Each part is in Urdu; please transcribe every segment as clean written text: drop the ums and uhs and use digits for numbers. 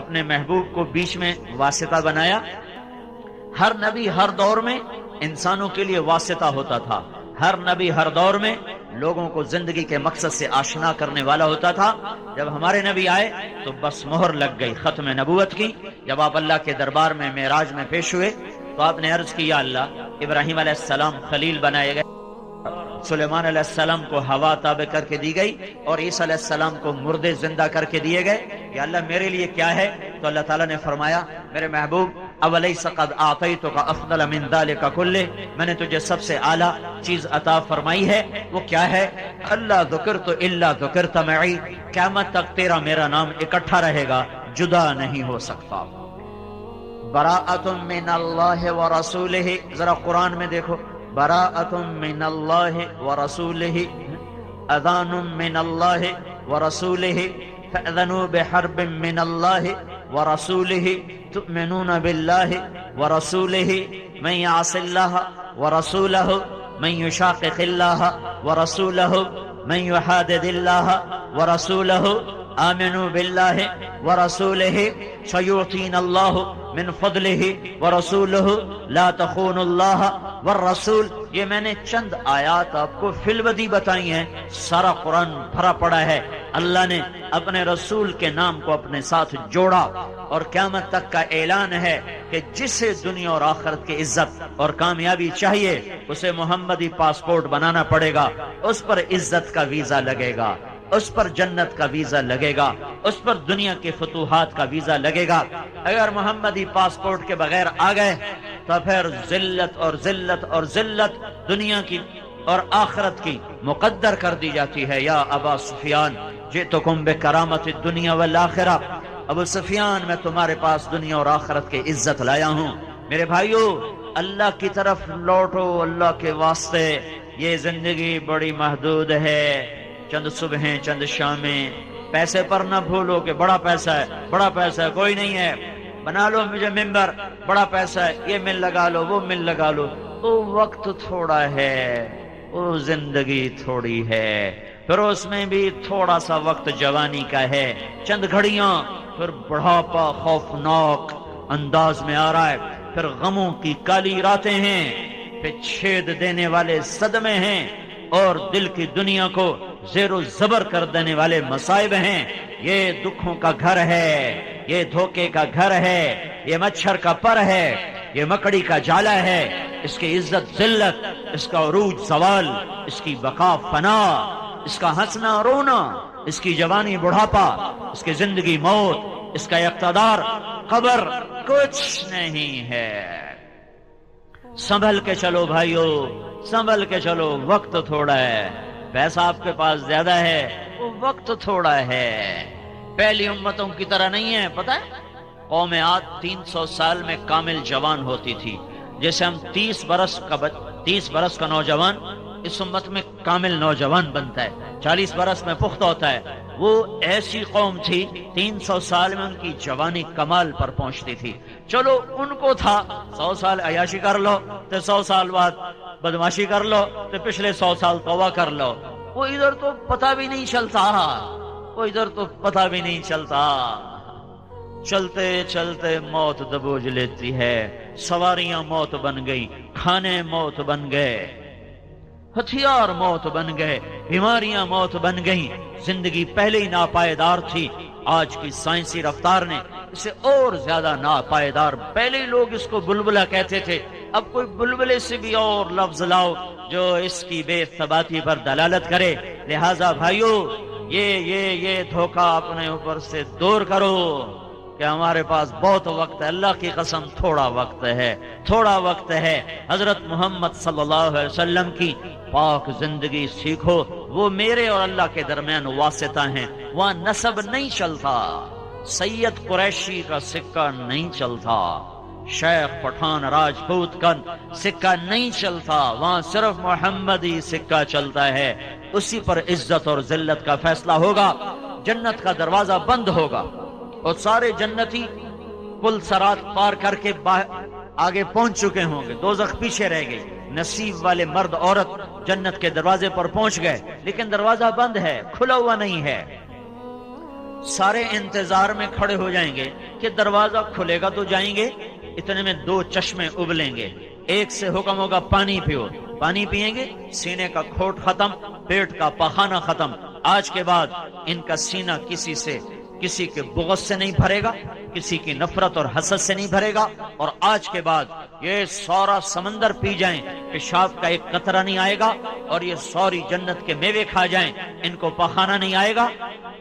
اپنے محبوب کو بیچ میں واسطہ بنایا. ہر نبی ہر دور میں انسانوں کے لیے واسطہ ہوتا تھا. ہر نبی ہر دور میں لوگوں کو زندگی کے مقصد سے آشنا کرنے والا ہوتا تھا. جب ہمارے نبی آئے تو بس مہر لگ گئی ختم نبوت کی. جب آپ اللہ کے دربار میں معراج میں پیش ہوئے تو آپ نے عرض کی یا اللہ ابراہیم علیہ السلام خلیل بنائے گئے, سلیمان علیہ السلام کو ہوا تابع کر کے دی گئی, اور عیسیٰ علیہ السلام کو مردے زندہ کر کے دیے گئے. یا اللہ میرے لیے کیا ہے؟ تو اللہ تعالیٰ نے فرمایا میرے محبوب اولیس قد اعطیتک افضل من ذلک کلہ, میں نے تجھے سب سے اعلیٰ چیز عطا فرمائی ہے. وہ کیا ہے؟ اللہ ذکرت الا ذکرت معی, قیامت تک تیرا میرا نام اکٹھا رہے گا, جدا نہیں ہو سکتا. براءۃ من اللہ ورسولہ, ذرا قرآن میں دیکھو, براءۃ من اللہ ورسولہ, اذان من اللہ ورسولہ, فأذنوا بحرب من اللہ ورسولہ, تؤمنون باللہ ورسولہ, من يعص اللہ ورسولہ, من يشاقق اللہ ورسولہ, من يحادد اللہ ورسولہ, آمنوا باللہ ورسولہ سیعطینا اللہ من فضلہ ورسولہ لا تخونوا اللہ والرسول. یہ میں نے چند آیات آپ کو فی البدی بتائی ہیں, سارا قرآن بھرا پڑا ہے. اللہ نے اپنے رسول کے نام کو اپنے ساتھ جوڑا, اور قیامت تک کا اعلان ہے کہ جسے دنیا اور آخرت کی عزت اور کامیابی چاہیے اسے محمدی پاسپورٹ بنانا پڑے گا. اس پر عزت کا ویزا لگے گا, اس پر جنت کا ویزا لگے گا, اس پر دنیا کے فتوحات کا ویزا لگے گا. اگر محمدی پاسپورٹ کے بغیر آ گئے تو پھر ذلت اور ذلت اور ذلت دنیا کی اور آخرت کی مقدر کر دی جاتی ہے. یا ابا سفیان جئتکم بکرامت الدنیا والآخرہ, ابو سفیان میں تمہارے پاس دنیا اور آخرت کی عزت لایا ہوں. میرے بھائیو اللہ کی طرف لوٹو, اللہ کے واسطے. یہ زندگی بڑی محدود ہے, چند صبحیں چند شامیں. پیسے پر نہ بھولو کہ بڑا پیسہ ہے, بڑا پیسہ ہے, کوئی نہیں ہے. بنا لو مجھے ممبر, بڑا پیسہ ہے, یہ مل لگا لو, وہ مل لگا لو. تو وقت تھوڑا ہے, وہ زندگی تھوڑی ہے, پھر اس میں بھی تھوڑا سا وقت جوانی کا ہے, چند گھڑیاں, پھر بڑھاپا خوفناک انداز میں آ رہا ہے, پھر غموں کی کالی راتیں ہیں, پھر چھید دینے والے صدمے ہیں, اور دل کی دنیا کو زیر و زبر کر دینے والے مصائب ہیں. یہ دکھوں کا گھر ہے, یہ دھوکے کا گھر ہے, یہ مچھر کا پر ہے, یہ مکڑی کا جالا ہے. اس کی عزت ذلت, اس کا عروج زوال, اس کی بقا فنا, اس کا ہنسنا رونا, اس کی جوانی بڑھاپا, اس کی زندگی موت, اس کا اقتدار قبر, کچھ نہیں ہے. سنبھل کے چلو بھائیو, سنبھل کے چلو. وقت تھوڑا ہے, پیسہ آپ کے پاس زیادہ ہے, وہ وقت تھوڑا ہے. پہلی امتوں کی طرح نہیں ہے. پتہ ہے قوم عاد 300 سال میں کامل جوان ہوتی تھی. جیسے ہم 30 برس کا نوجوان اس امت میں کامل نوجوان بنتا ہے, 40 برس میں پختہ ہوتا ہے. وہ ایسی قوم تھی 300 سال میں ان کی جوانی کمال پر پہنچتی تھی. چلو ان کو تھا 100 سال عیاشی کر لو تو 100 سال بعد بدماشی کر لو تو پچھلے 100 سال توبہ کر لو. وہ ادھر تو پتہ بھی نہیں چلتا, وہ ادھر تو پتہ بھی نہیں چلتا. چلتے چلتے موت دبوچ لیتی ہے, سواریاں موت بن گئی, کھانے موت بن گئے, ہتھیار موت بن گئے, بیماریاں موت بن گئیں. زندگی پہلے ہی ناپائیدار تھی, آج کی سائنسی رفتار نے اسے اور زیادہ ناپائیدار. پہلے لوگ اس کو بلبلہ کہتے تھے, اب کوئی بلبلے سے بھی اور لفظ لاؤ جو اس کی بے ثباتی پر دلالت کرے. لہذا بھائیو یہ دھوکہ اپنے اوپر سے دور کرو کہ ہمارے پاس بہت وقت ہے. اللہ کی قسم تھوڑا وقت ہے, تھوڑا وقت ہے. حضرت محمد صلی اللہ علیہ وسلم کی پاک زندگی سیکھو. وہ میرے اور اللہ کے درمیان واسطہ ہیں, وہاں نسب نہیں چلتا, سید قریشی کا سکہ نہیں چلتا, شیخ پٹھان راجپوت کا سکہ نہیں چلتا, وہاں صرف محمدی سکہ چلتا ہے. اسی پر عزت اور ذلت کا فیصلہ ہوگا. جنت کا دروازہ بند ہوگا اور سارے جنتی پل صراط پار کر کے آگے پہنچ چکے ہوں گے, دوزخ پیچھے رہ گئی. نصیب والے مرد عورت جنت کے دروازے پر پہنچ گئے, لیکن دروازہ بند ہے, کھلا ہوا نہیں ہے. سارے انتظار میں کھڑے ہو جائیں گے کہ دروازہ کھلے گا تو جائیں گے. اتنے میں دو چشمے ابلیں گے. ایک سے حکم ہوگا پانی پیو، پانی پیئیں گے، سینے کا کھوٹ ختم، پیٹ کا پخانہ ختم. آج کے بعد ان کا سینہ کسی کے بغض سے نہیں بھرے گا، کسی کی نفرت اور حسد سے نہیں بھرے گا. اور آج کے بعد یہ سورا سمندر پی جائیں، پیشاب کا ایک قطرہ نہیں آئے گا. اور یہ سوری جنت کے میوے کھا جائیں، ان کو پخانہ نہیں آئے گا.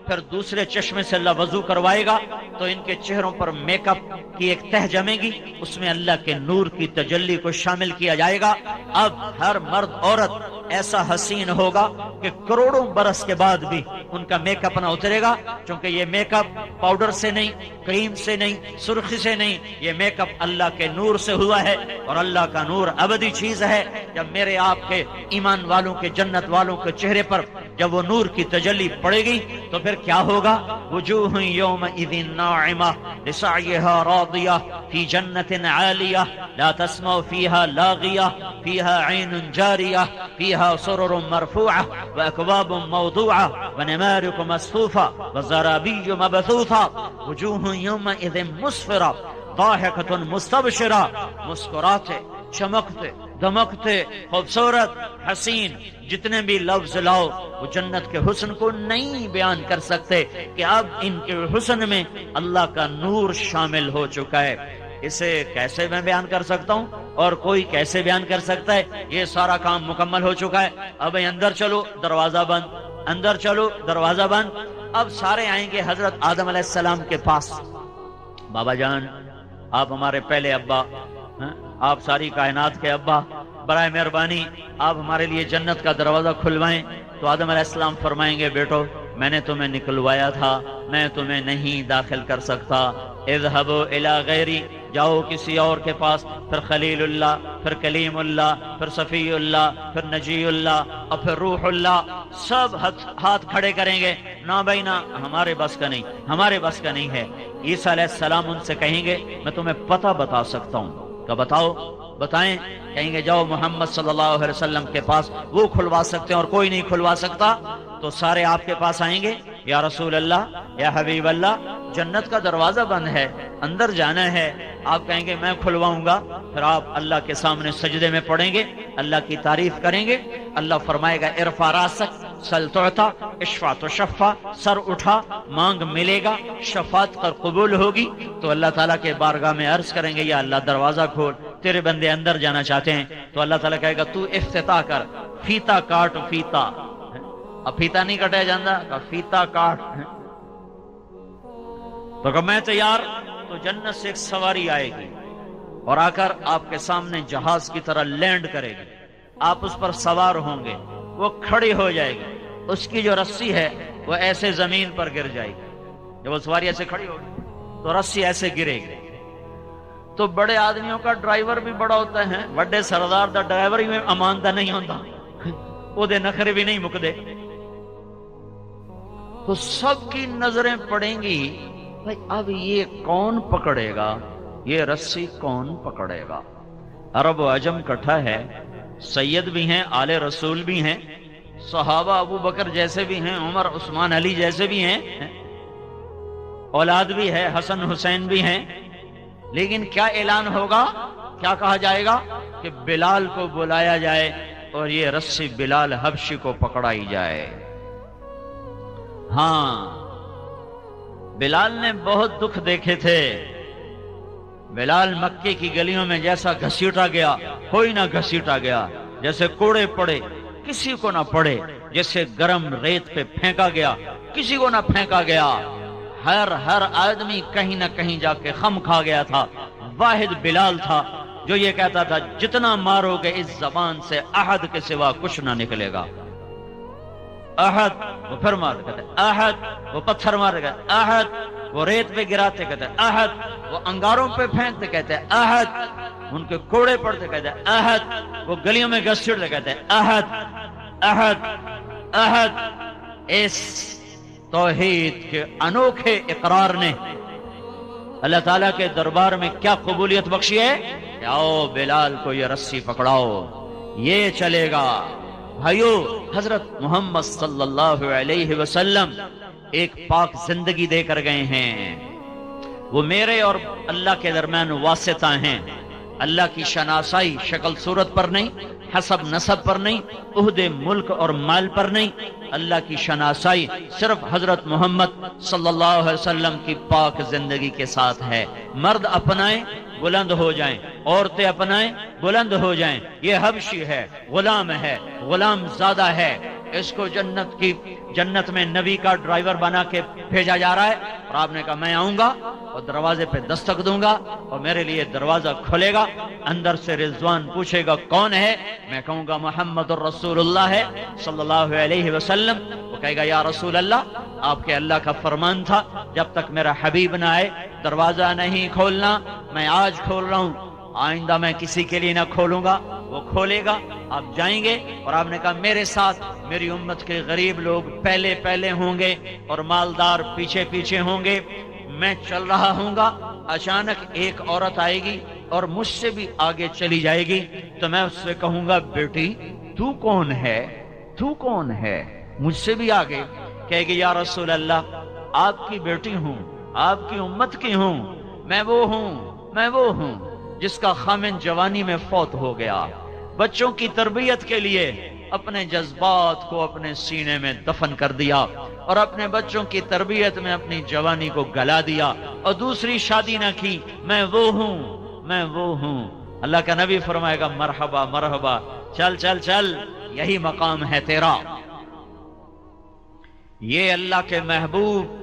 پھر دوسرے چشمے سے اللہ وضو کروائے گا تو ان کے چہروں پر میک اپ کی ایک تہ جمے گی، اس میں اللہ کے نور کی تجلی کو شامل کیا جائے گا. اب ہر مرد عورت ایسا حسین ہوگا کہ کروڑوں برس کے بعد بھی ان کا میک اپ نہ اترے گا، چونکہ یہ میک اپ پاؤڈر سے نہیں، کریم سے نہیں، سرخی سے نہیں، یہ میک اپ اللہ کے نور سے ہوا ہے. اور اللہ کا نور ابدی چیز ہے. جب میرے آپ کے ایمان والوں کے، جنت والوں کے چہرے پر جب وہ نور کی تجلی پڑے گی تو پھر کیا ہوگا؟ وجوہ یومئذ ناعمہ لسعیہا راضیہ فی جنت عالیہ لا تسمع فیہا لاغیہ فیہا عین جاریہ فیہا سرر مرفوعہ واکواب موضوعہ ونمارق مصفوفہ وزرابی مبثوثہ. وجوہ یومئذ مسفرہ ضاحکۃ مستبشرہ، مسکراتے، چمکتے، دمکتے، خوبصورت، حسین. جتنے بھی لفظ لاؤ وہ جنت کے حسن کو نہیں بیان کر سکتے کہ اب ان کے حسن میں اللہ کا نور شامل ہو چکا ہے. اسے کیسے میں بیان کر سکتا ہوں اور کوئی کیسے بیان کر سکتا ہے؟ یہ سارا کام مکمل ہو چکا ہے. اب اندر چلو، دروازہ بند، اندر چلو، دروازہ بند. اب سارے آئیں گے حضرت آدم علیہ السلام کے پاس. بابا جان، آپ ہمارے پہلے ابا، آپ ساری کائنات کے ابا، برائے مہربانی آپ ہمارے لیے جنت کا دروازہ کھلوائیں. تو آدم علیہ السلام فرمائیں گے بیٹو میں نے تمہیں نکلوایا تھا، میں تمہیں نہیں داخل کر سکتا. اذهبوا الی غیری، جاؤ کسی اور کے پاس. پھر خلیل اللہ، پھر کلیم اللہ، پھر صفی اللہ، پھر نجی اللہ اور پھر روح اللہ. سب ہاتھ کھڑے کریں گے، نہ بھائی نہ، ہمارے بس کا نہیں، ہمارے بس کا نہیں ہے. عیسیٰ علیہ السلام ان سے کہیں گے میں تمہیں پتہ بتا سکتا ہوں. کہ بتاؤ، بتائیں. کہیں گے جاؤ محمد صلی اللہ علیہ وسلم کے پاس، وہ کھلوا سکتے ہیں اور کوئی نہیں کھلوا سکتا. تو سارے آپ کے پاس آئیں گے، یا رسول اللہ، یا حبیب اللہ، جنت کا دروازہ بند ہے، اندر جانا ہے. آپ کہیں گے میں کھلواؤں گا. پھر آپ اللہ کے سامنے سجدے میں پڑیں گے، اللہ کی تعریف کریں گے. اللہ فرمائے گا ارفع راسک سل تعطا اشفع تشفع، سر اٹھا مانگ ملے گا، شفاعت کر قبول ہوگی. تو اللہ تعالیٰ کے بارگاہ میں عرض کریں گے یا اللہ دروازہ کھول، تیرے بندے اندر جانا چاہتے ہیں. تو اللہ تعالیٰ کہے گا تو افتتاح کر، فیتا کاٹ. فیتا، اب فیتا نہیں کٹیا جاتا، فیتا کاٹ. تو کہ میں تیار. تو جنت سے ایک سواری آئے گی اور آ کر آپ کے سامنے جہاز کی طرح لینڈ کرے گی. آپ اس پر سوار ہوں گے، وہ کھڑی ہو جائے گی. اس کی جو رسی ہے وہ ایسے زمین پر گر جائے گی. جب وہ سواری ایسے کھڑی ہوگی تو رسی ایسے گرے گی. تو بڑے آدمیوں کا ڈرائیور بھی بڑا ہوتا ہے، بڑے سردار دا ڈرائیور ہی اماندہ نہیں ہوتا، وہ دے نخرے بھی نہیں مکدے. تو سب کی نظریں پڑیں گی بھائی اب یہ کون پکڑے گا، یہ رسی کون پکڑے گا. عرب و عجم کٹھا ہے، سید بھی ہیں، آل رسول بھی ہیں، صحابہ ابو بکر جیسے بھی ہیں، عمر عثمان علی جیسے بھی ہیں، اولاد بھی ہے، حسن حسین بھی ہیں. لیکن کیا اعلان ہوگا، کیا کہا جائے گا کہ بلال کو بلایا جائے اور یہ رسی بلال حبشی کو پکڑائی جائے. ہاں، بلال نے بہت دکھ دیکھے تھے. بلال مکے کی گلیوں میں جیسا گھسیٹا گیا کوئی نہ گھسیٹا گیا، جیسے کوڑے پڑے کسی کو نہ پڑے، جیسے گرم ریت پہ پھینکا گیا کسی کو نہ پھینکا گیا. ہر آدمی کہیں نہ کہیں جا کے خم کھا گیا تھا. واحد بلال تھا جو یہ کہتا تھا جتنا مارو گے اس زبان سے احد کے سوا کچھ نہ نکلے گا. احد، وہ پھر مار کہتے احد، وہ پتھر مار کہتے احد، وہ ریت پہ گراتے کہتے احد، وہ انگاروں پہ پھینکتے کہتے احد، ان کے کوڑے پڑتے کہتے احد، وہ گلیوں میں گھسیٹتے کہتے احد احد احد. اس توحید کے انوکھے اقرار نے اللہ تعالیٰ کے دربار میں کیا قبولیت بخشی ہے کہ آؤ بلال کو یہ رسی پکڑاؤ، یہ چلے گا. بھائیو، حضرت محمد صلی اللہ علیہ وسلم ایک پاک زندگی دے کر گئے ہیں، وہ میرے اور اللہ کے درمیان واسطہ ہیں۔ اللہ کی شناسائی شکل صورت پر نہیں، حسب نسب پر نہیں، عہدے ملک اور مال پر نہیں، اللہ کی شناسائی صرف حضرت محمد صلی اللہ علیہ وسلم کی پاک زندگی کے ساتھ ہے۔ مرد اپنائیں بلند ہو جائیں، عورتیں اپنائیں بلند ہو جائیں۔ یہ حبشی ہے، غلام ہے، غلام زادہ ہے، اس کو جنت میں نبی کا ڈرائیور بنا کے بھیجا جا رہا ہے، اور آپ نے کہا میں آؤں گا اور دروازے پہ دستک دوں گا اور میرے لیے دروازہ کھلے گا، اندر سے رضوان پوچھے گا کون ہے، میں کہوں گا محمد الرسول اللہ ہے صلی اللہ علیہ وسلم۔ وہ کہے گا یا رسول اللہ، آپ کے اللہ کا فرمان تھا جب تک میرا حبیب نہ آئے دروازہ نہیں کھولنا، میں آج کھول رہا ہوں، آئندہ میں کسی کے لیے نہ کھولوں گا۔ وہ کھولے گا، آپ جائیں گے، اور آپ نے کہا میرے ساتھ میری امت کے غریب لوگ پہلے پہلے ہوں گے اور مالدار پیچھے پیچھے ہوں گے۔ میں چل رہا ہوں گا، اچانک ایک عورت آئے گی اور مجھ سے بھی آگے چلی جائے گی، تو میں اس سے کہوں گا بیٹی تو کون ہے، تو کون ہے، مجھ سے بھی آگے کہے گی یا رسول اللہ آپ کی بیٹی ہوں، آپ کی امت کی ہوں، میں وہ ہوں جس کا خامن جوانی میں فوت ہو گیا، بچوں کی تربیت کے لیے اپنے جذبات کو اپنے سینے میں دفن کر دیا اور اپنے بچوں کی تربیت میں اپنی جوانی کو گلا دیا اور دوسری شادی نہ کی، میں وہ ہوں۔ اللہ کا نبی فرمائے گا مرحبا مرحبا، چل چل چل، یہی مقام ہے تیرا۔ یہ اللہ کے محبوب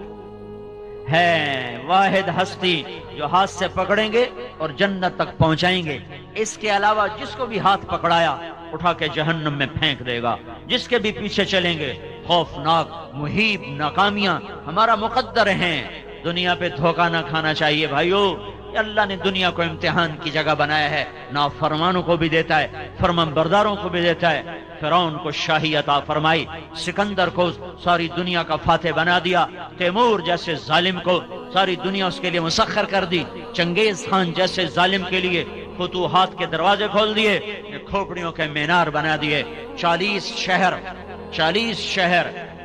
ہے، واحد ہستی جو ہاتھ سے پکڑیں گے اور جنت تک پہنچائیں گے۔ اس کے علاوہ جس کو بھی ہاتھ پکڑایا اٹھا کے جہنم میں پھینک دے گا، جس کے بھی پیچھے چلیں گے خوفناک محیب ناکامیاں ہمارا مقدر ہیں۔ دنیا پہ دھوکہ نہ کھانا چاہیے بھائیو، اللہ نے دنیا کو امتحان کی جگہ بنایا ہے، نافرمانوں کو بھی دیتا ہے، فرمان برداروں کو بھی دیتا ہے۔ فرعون کو شاہی عطا فرمائی، سکندر کو ساری دنیا کا فاتح بنا دیا، تیمور جیسے ظالم کو ساری دنیا اس کے لیے مسخر کر دی، چنگیز خان جیسے ظالم کے لیے فتوحات کے دروازے کھول دیے، کھوپڑیوں کے مینار بنا دیے، 40 شہر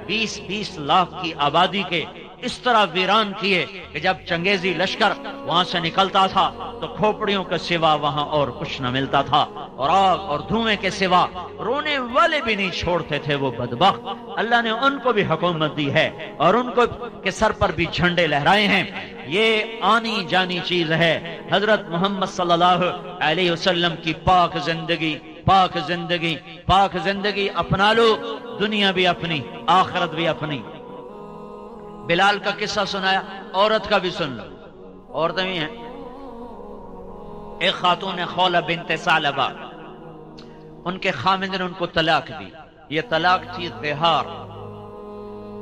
20 لاکھ کی آبادی کے اس طرح ویران کیے کہ جب چنگیزی لشکر وہاں سے نکلتا تھا تو کھوپڑیوں کے سوا وہاں اور کچھ نہ ملتا تھا، اور آگ اور دھوئیں کے سوا رونے والے بھی نہیں چھوڑتے تھے وہ بدبخت۔ اللہ نے ان کو بھی حکومت دی ہے اور ان کو کے سر پر بھی جھنڈے لہرائے ہیں۔ یہ آنی جانی چیز ہے، حضرت محمد صلی اللہ علیہ وسلم کی پاک زندگی اپنا لو، دنیا بھی اپنی، آخرت بھی اپنی۔ بلال کا قصہ سنایا، عورت کا بھی سن لو، عورتیں بھی ہیں۔ ایک خاتون خولہ بنت ثعلبہ، ان کے خامند نے ان کو طلاق دی، یہ طلاق تھی دہار،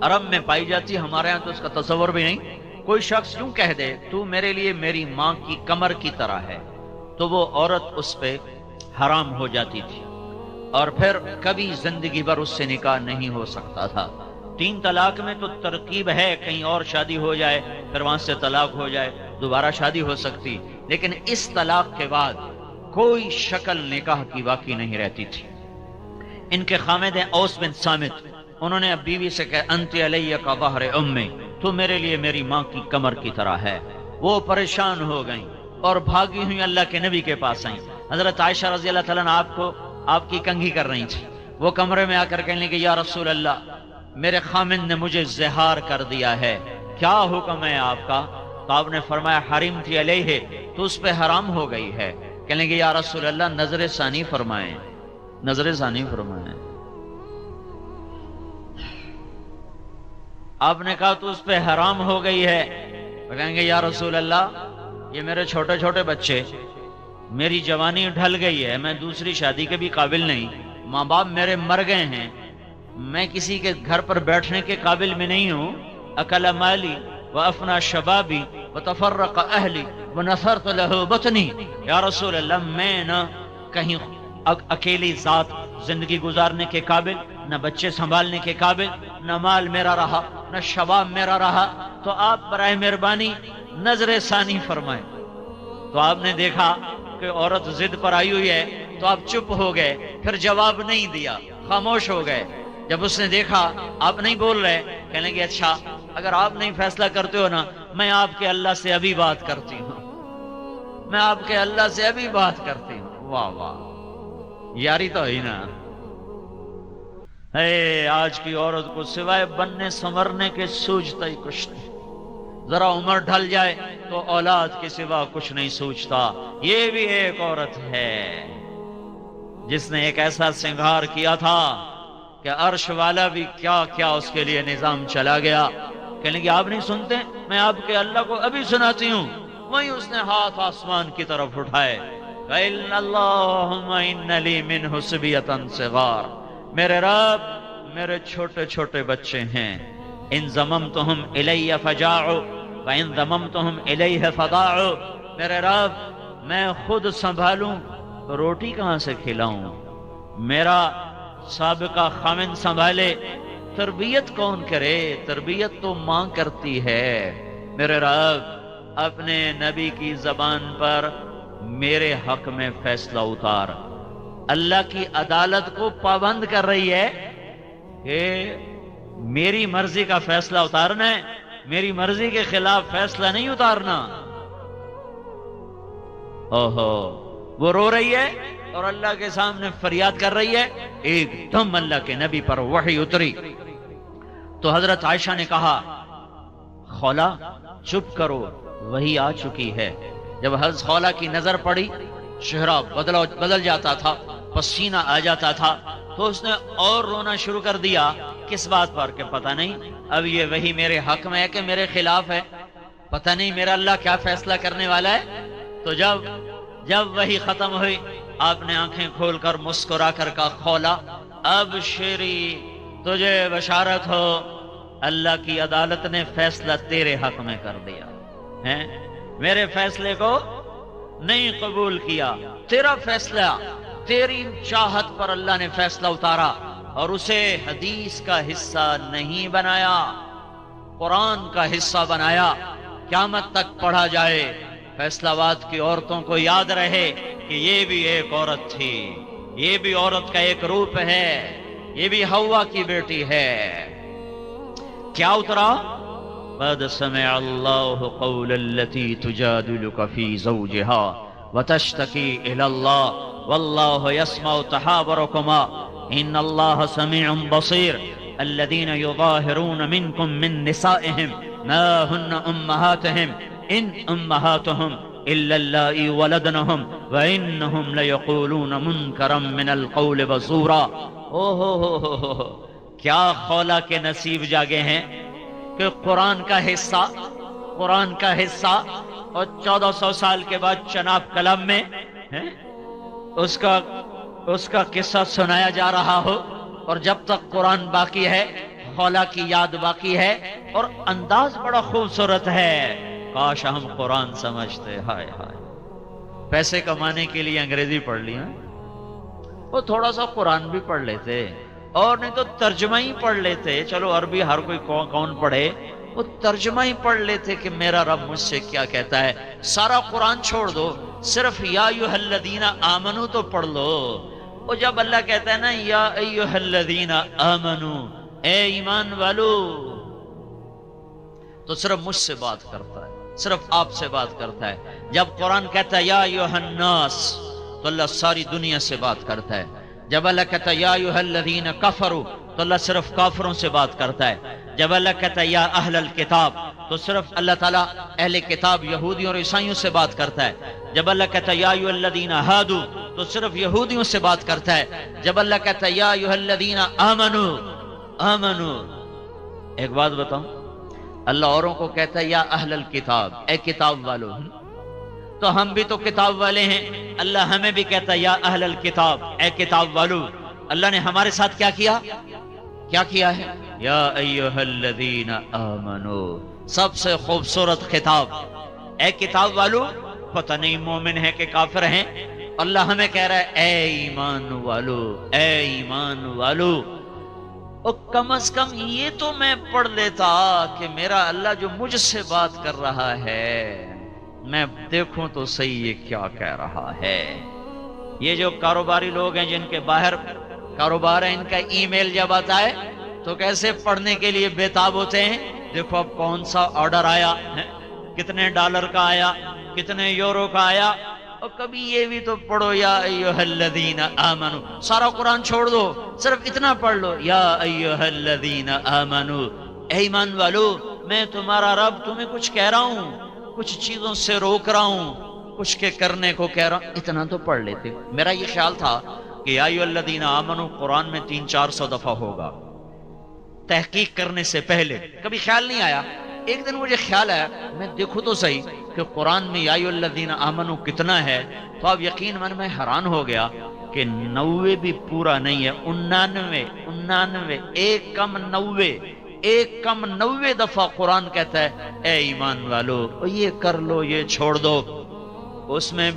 عرب میں پائی جاتی، ہمارے ہاں تو اس کا تصور بھی نہیں۔ کوئی شخص یوں کہہ دے تو میرے لیے میری ماں کی کمر کی طرح ہے، تو وہ عورت اس پہ حرام ہو جاتی تھی اور پھر کبھی زندگی بھر اس سے نکاح نہیں ہو سکتا تھا۔ 3 طلاق میں تو ترکیب ہے، کہیں اور شادی ہو جائے پھر وہاں سے طلاق ہو جائے، دوبارہ شادی ہو سکتی، لیکن اس طلاق کے بعد کوئی شکل نکاح کی باقی نہیں رہتی تھی۔ ان کے خامد ہیں اوس بن صامت، انہوں نے اب بیوی سے کہا انت علیہ کا ظہر امی، تو میرے لیے میری ماں کی کمر کی طرح ہے۔ وہ پریشان ہو گئیں اور بھاگی ہوئی اللہ کے نبی کے پاس آئیں۔ حضرت عائشہ رضی اللہ تعالیٰ عنہ آپ کی کنگھی کر رہی تھی، وہ کمرے میں آ کر کہنے لگی یا رسول اللہ میرے خامند نے مجھے زہار کر دیا ہے، کیا حکم ہے آپ کا؟ تو آپ نے فرمایا حرمتی علیہ، تو اس پہ حرام ہو گئی ہے۔ کہنے لگے یا رسول اللہ نظر ثانی فرمائیں، نظر ثانی فرمائیں۔ آپ نے کہا تو اس پہ حرام ہو گئی ہے، کہیں گے یا رسول اللہ یہ میرے چھوٹے چھوٹے بچے، میری جوانی ڈھل گئی ہے، میں دوسری شادی کے بھی قابل نہیں، ماں باپ میرے مر گئے ہیں، میں کسی کے گھر پر بیٹھنے کے قابل میں نہیں ہوں، اکل مالی وافنا شبابی وتفرق اہلی ونثرت له بطنی، یا رسول اللہ میں نہ کہیں اکیلی ذات زندگی گزارنے کے قابل، نہ بچے سنبھالنے کے قابل، نہ مال میرا رہا، نہ شباب میرا رہا، تو آپ برائے مہربانی نظر ثانی فرمائیں۔ تو آپ نے دیکھا کہ عورت ضد پر آئی ہوئی ہے تو آپ چپ ہو گئے، پھر جواب نہیں دیا، خاموش ہو گئے۔ جب اس نے دیکھا آپ نہیں بول رہے، کہنے لگے اچھا اگر آپ نہیں فیصلہ کرتے ہو نا، میں آپ کے اللہ سے ابھی بات کرتی ہوں، میں آپ کے اللہ سے ابھی بات کرتی ہوں۔ واہ واہ، یاری تو ہی نا۔ اے آج کی عورت کو سوائے بننے سنورنے کے سوچتا ہی کچھ نہیں، ذرا عمر ڈھل جائے تو اولاد کے سوا کچھ نہیں سوچتا۔ یہ بھی ایک عورت ہے جس نے ایک ایسا سنگار کیا تھا کہ عرش والا بھی کیا کیا اس کے لیے نظام چلا گیا۔ کہنے کہ آپ نہیں سنتے، میں آپ کے اللہ کو ابھی سناتی ہوں۔ وہیں اس نے ہاتھ آسمان کی طرف اٹھائے، قَإِلَّ اللَّهُمَّ إِنَّ لِي مِنْهُ صِبْيَةً صِغَارَ، میرے رب میرے چھوٹے چھوٹے بچے ہیں، ان ضممتہم الی فجاعوا وان ضممتہم الیہ فضاعوا، میرے رب میں خود سنبھالوں تو روٹی کہاں سے کھلاؤں، میرا سابقہ خامن سنبھالے، تربیت کون کرے، تربیت تو ماں کرتی ہے۔ میرے رب اپنے نبی کی زبان پر میرے حق میں فیصلہ اتار۔ اللہ کی عدالت کو پابند کر رہی ہے کہ میری مرضی کا فیصلہ اتارنا ہے، میری مرضی کے خلاف فیصلہ نہیں اتارنا۔ اوہو، وہ رو رہی ہے اور اللہ کے سامنے فریاد کر رہی ہے۔ ایک دم اللہ کے نبی پر وحی اتری تو حضرت عائشہ نے کہا، خولا چپ کرو، وہی آ چکی ہے۔ جب حضرت خولا کی نظر پڑی، چہرہ بدل جاتا تھا، پسینہ آ جاتا تھا، تو اس نے اور رونا شروع کر دیا۔ کس بات پر؟ کہ پتہ نہیں اب یہ وہی میرے حق میں ہے کہ میرے خلاف ہے، پتہ نہیں میرا اللہ کیا فیصلہ کرنے والا ہے۔ تو جب وہی ختم ہوئی، آپ نے آنکھیں کھول کر مسکرا کر کہا، خولا اب شیری تجھے بشارت ہو، اللہ کی عدالت نے فیصلہ تیرے حق میں کر دیا ہے، میرے فیصلے کو نہیں قبول کیا، تیرا فیصلہ، تیری چاہت پر اللہ نے فیصلہ اتارا اور اسے حدیث کا حصہ نہیں بنایا، قرآن کا حصہ بنایا، قیامت تک پڑھا جائے، فیصلہ آباد کی عورتوں کو یاد رہے کہ یہ بھی ایک عورت تھی، یہ بھی عورت کا ایک روپ ہے، یہ بھی حوا کی بیٹی ہے۔ کیا اترا؟ قد سمع اللہ قول التي تجادلك في زوجها وتشتكي الى الله والله يسمع تحاوركما ان الله سميع بصير الذين يظاهرون منكم من نسائهم ما هن امهاتهم ان امهاتهم الا اللائي ولدنهم وانهم ليقولون منكرا من القول وزورا۔ کیا خولا کے نصیب جاگے ہیں کہ قرآن کا حصہ اور 1400 سال کے بعد چناب قلم میں اس کا قصہ سنایا جا رہا ہو، اور جب تک قرآن باقی ہے خولا کی یاد باقی ہے، اور انداز بڑا خوبصورت ہے، کاش ہم قرآن سمجھتے۔ ہائے ہائے، پیسے کمانے کے لیے انگریزی پڑھ لی، وہ تھوڑا سا قرآن بھی پڑھ لیتے، اور نہیں تو ترجمہ ہی پڑھ لیتے۔ چلو عربی ہر کوئی کون پڑھے، وہ ترجمہ ہی پڑھ لیتے کہ میرا رب مجھ سے کیا کہتا ہے۔ سارا قرآن چھوڑ دو، صرف یا ایھا الذین آمنو تو پڑھ لو۔ اور جب اللہ کہتا ہے نا یا ایھا الذین آمنو، اے ایمان والو، تو صرف مجھ سے بات کرتا ہے، صرف آپ سے بات کرتا ہے۔ جب قرآن کہتا ہے یا ایھا الناس، تو اللہ ساری دنیا سے بات کرتا ہے۔ جب اللہ کہتا ہے یا ایھا الذین کفروا، تو اللہ صرف کافروں سے بات کرتا ہے۔ جب اللہ کہتا ہے یا اہل الکتاب، تو صرف اللہ تعالیٰ اہل کتاب یہودیوں اور عیسائیوں سے بات کرتا ہے۔ جب اللہ کہتا ہے یا ایھا الذین ہادوا، تو صرف یہودیوں سے بات کرتا ہے۔ جب اللہ کہتا ہے یا ایھا الذین آمنو، ایک بات بتاؤں، اللہ اوروں کو کہتا ہے یا اہل الکتاب، اے کتاب والو، تو ہم بھی تو کتاب والے ہیں، اللہ ہمیں بھی کہتا ہے یا اہل الکتاب، اے کتاب والو۔ اللہ نے ہمارے ساتھ کیا کیا ہے؟ یا ایھا الذین آمنو، سب سے خوبصورت خطاب، اے کتاب والو۔ پتہ نہیں مومن ہے کہ کافر ہیں، اللہ ہمیں کہہ رہا ہے اے ایمان والو، اے ایمان والو۔ اور کم از کم یہ تو میں پڑھ لیتا کہ میرا اللہ جو مجھ سے بات کر رہا ہے، میں دیکھوں تو صحیح یہ کیا کہہ رہا ہے۔ یہ جو کاروباری لوگ ہیں جن کے باہر کاروبار ہے، ان کا ای میل جب آتا ہے تو کیسے پڑھنے کے لیے بے تاب ہوتے ہیں دیکھو اب کون سا آرڈر آیا ہے، کتنے ڈالر کا آیا، کتنے یورو کا آیا، اور کبھی یہ بھی تو پڑھو یا ایھا الذین آمنو، سارا قرآن چھوڑ دو، صرف اتنا پڑھ لو یا ایھا الذین آمنو، اے ایمان والو میں تمہارا رب تمہیں کچھ کہہ رہا ہوں، کچھ چیزوں سے روک رہا ہوں، کچھ کے کرنے کو کہہ رہا ہوں، اتنا تو پڑھ لیتے۔ میرا یہ خیال تھا کہ یا ایھا الذین آمنو قرآن میں 300-400 دفعہ ہوگا، تحقیق کرنے سے پہلے کبھی خیال نہیں آیا۔ ایک دن مجھے خیال آیا میں دیکھوں تو صحیح کہ قرآن میں یا ایھا الذین آمنو کتنا ہے، تو اب یقین من میں حیران ہو گیا کہ 90 بھی پورا نہیں ہے، 99 ایک کم 90 دفعہ قرآن کہتا ہے اے ایمان والو یہ کر لو یہ چھوڑ دو۔ اس میں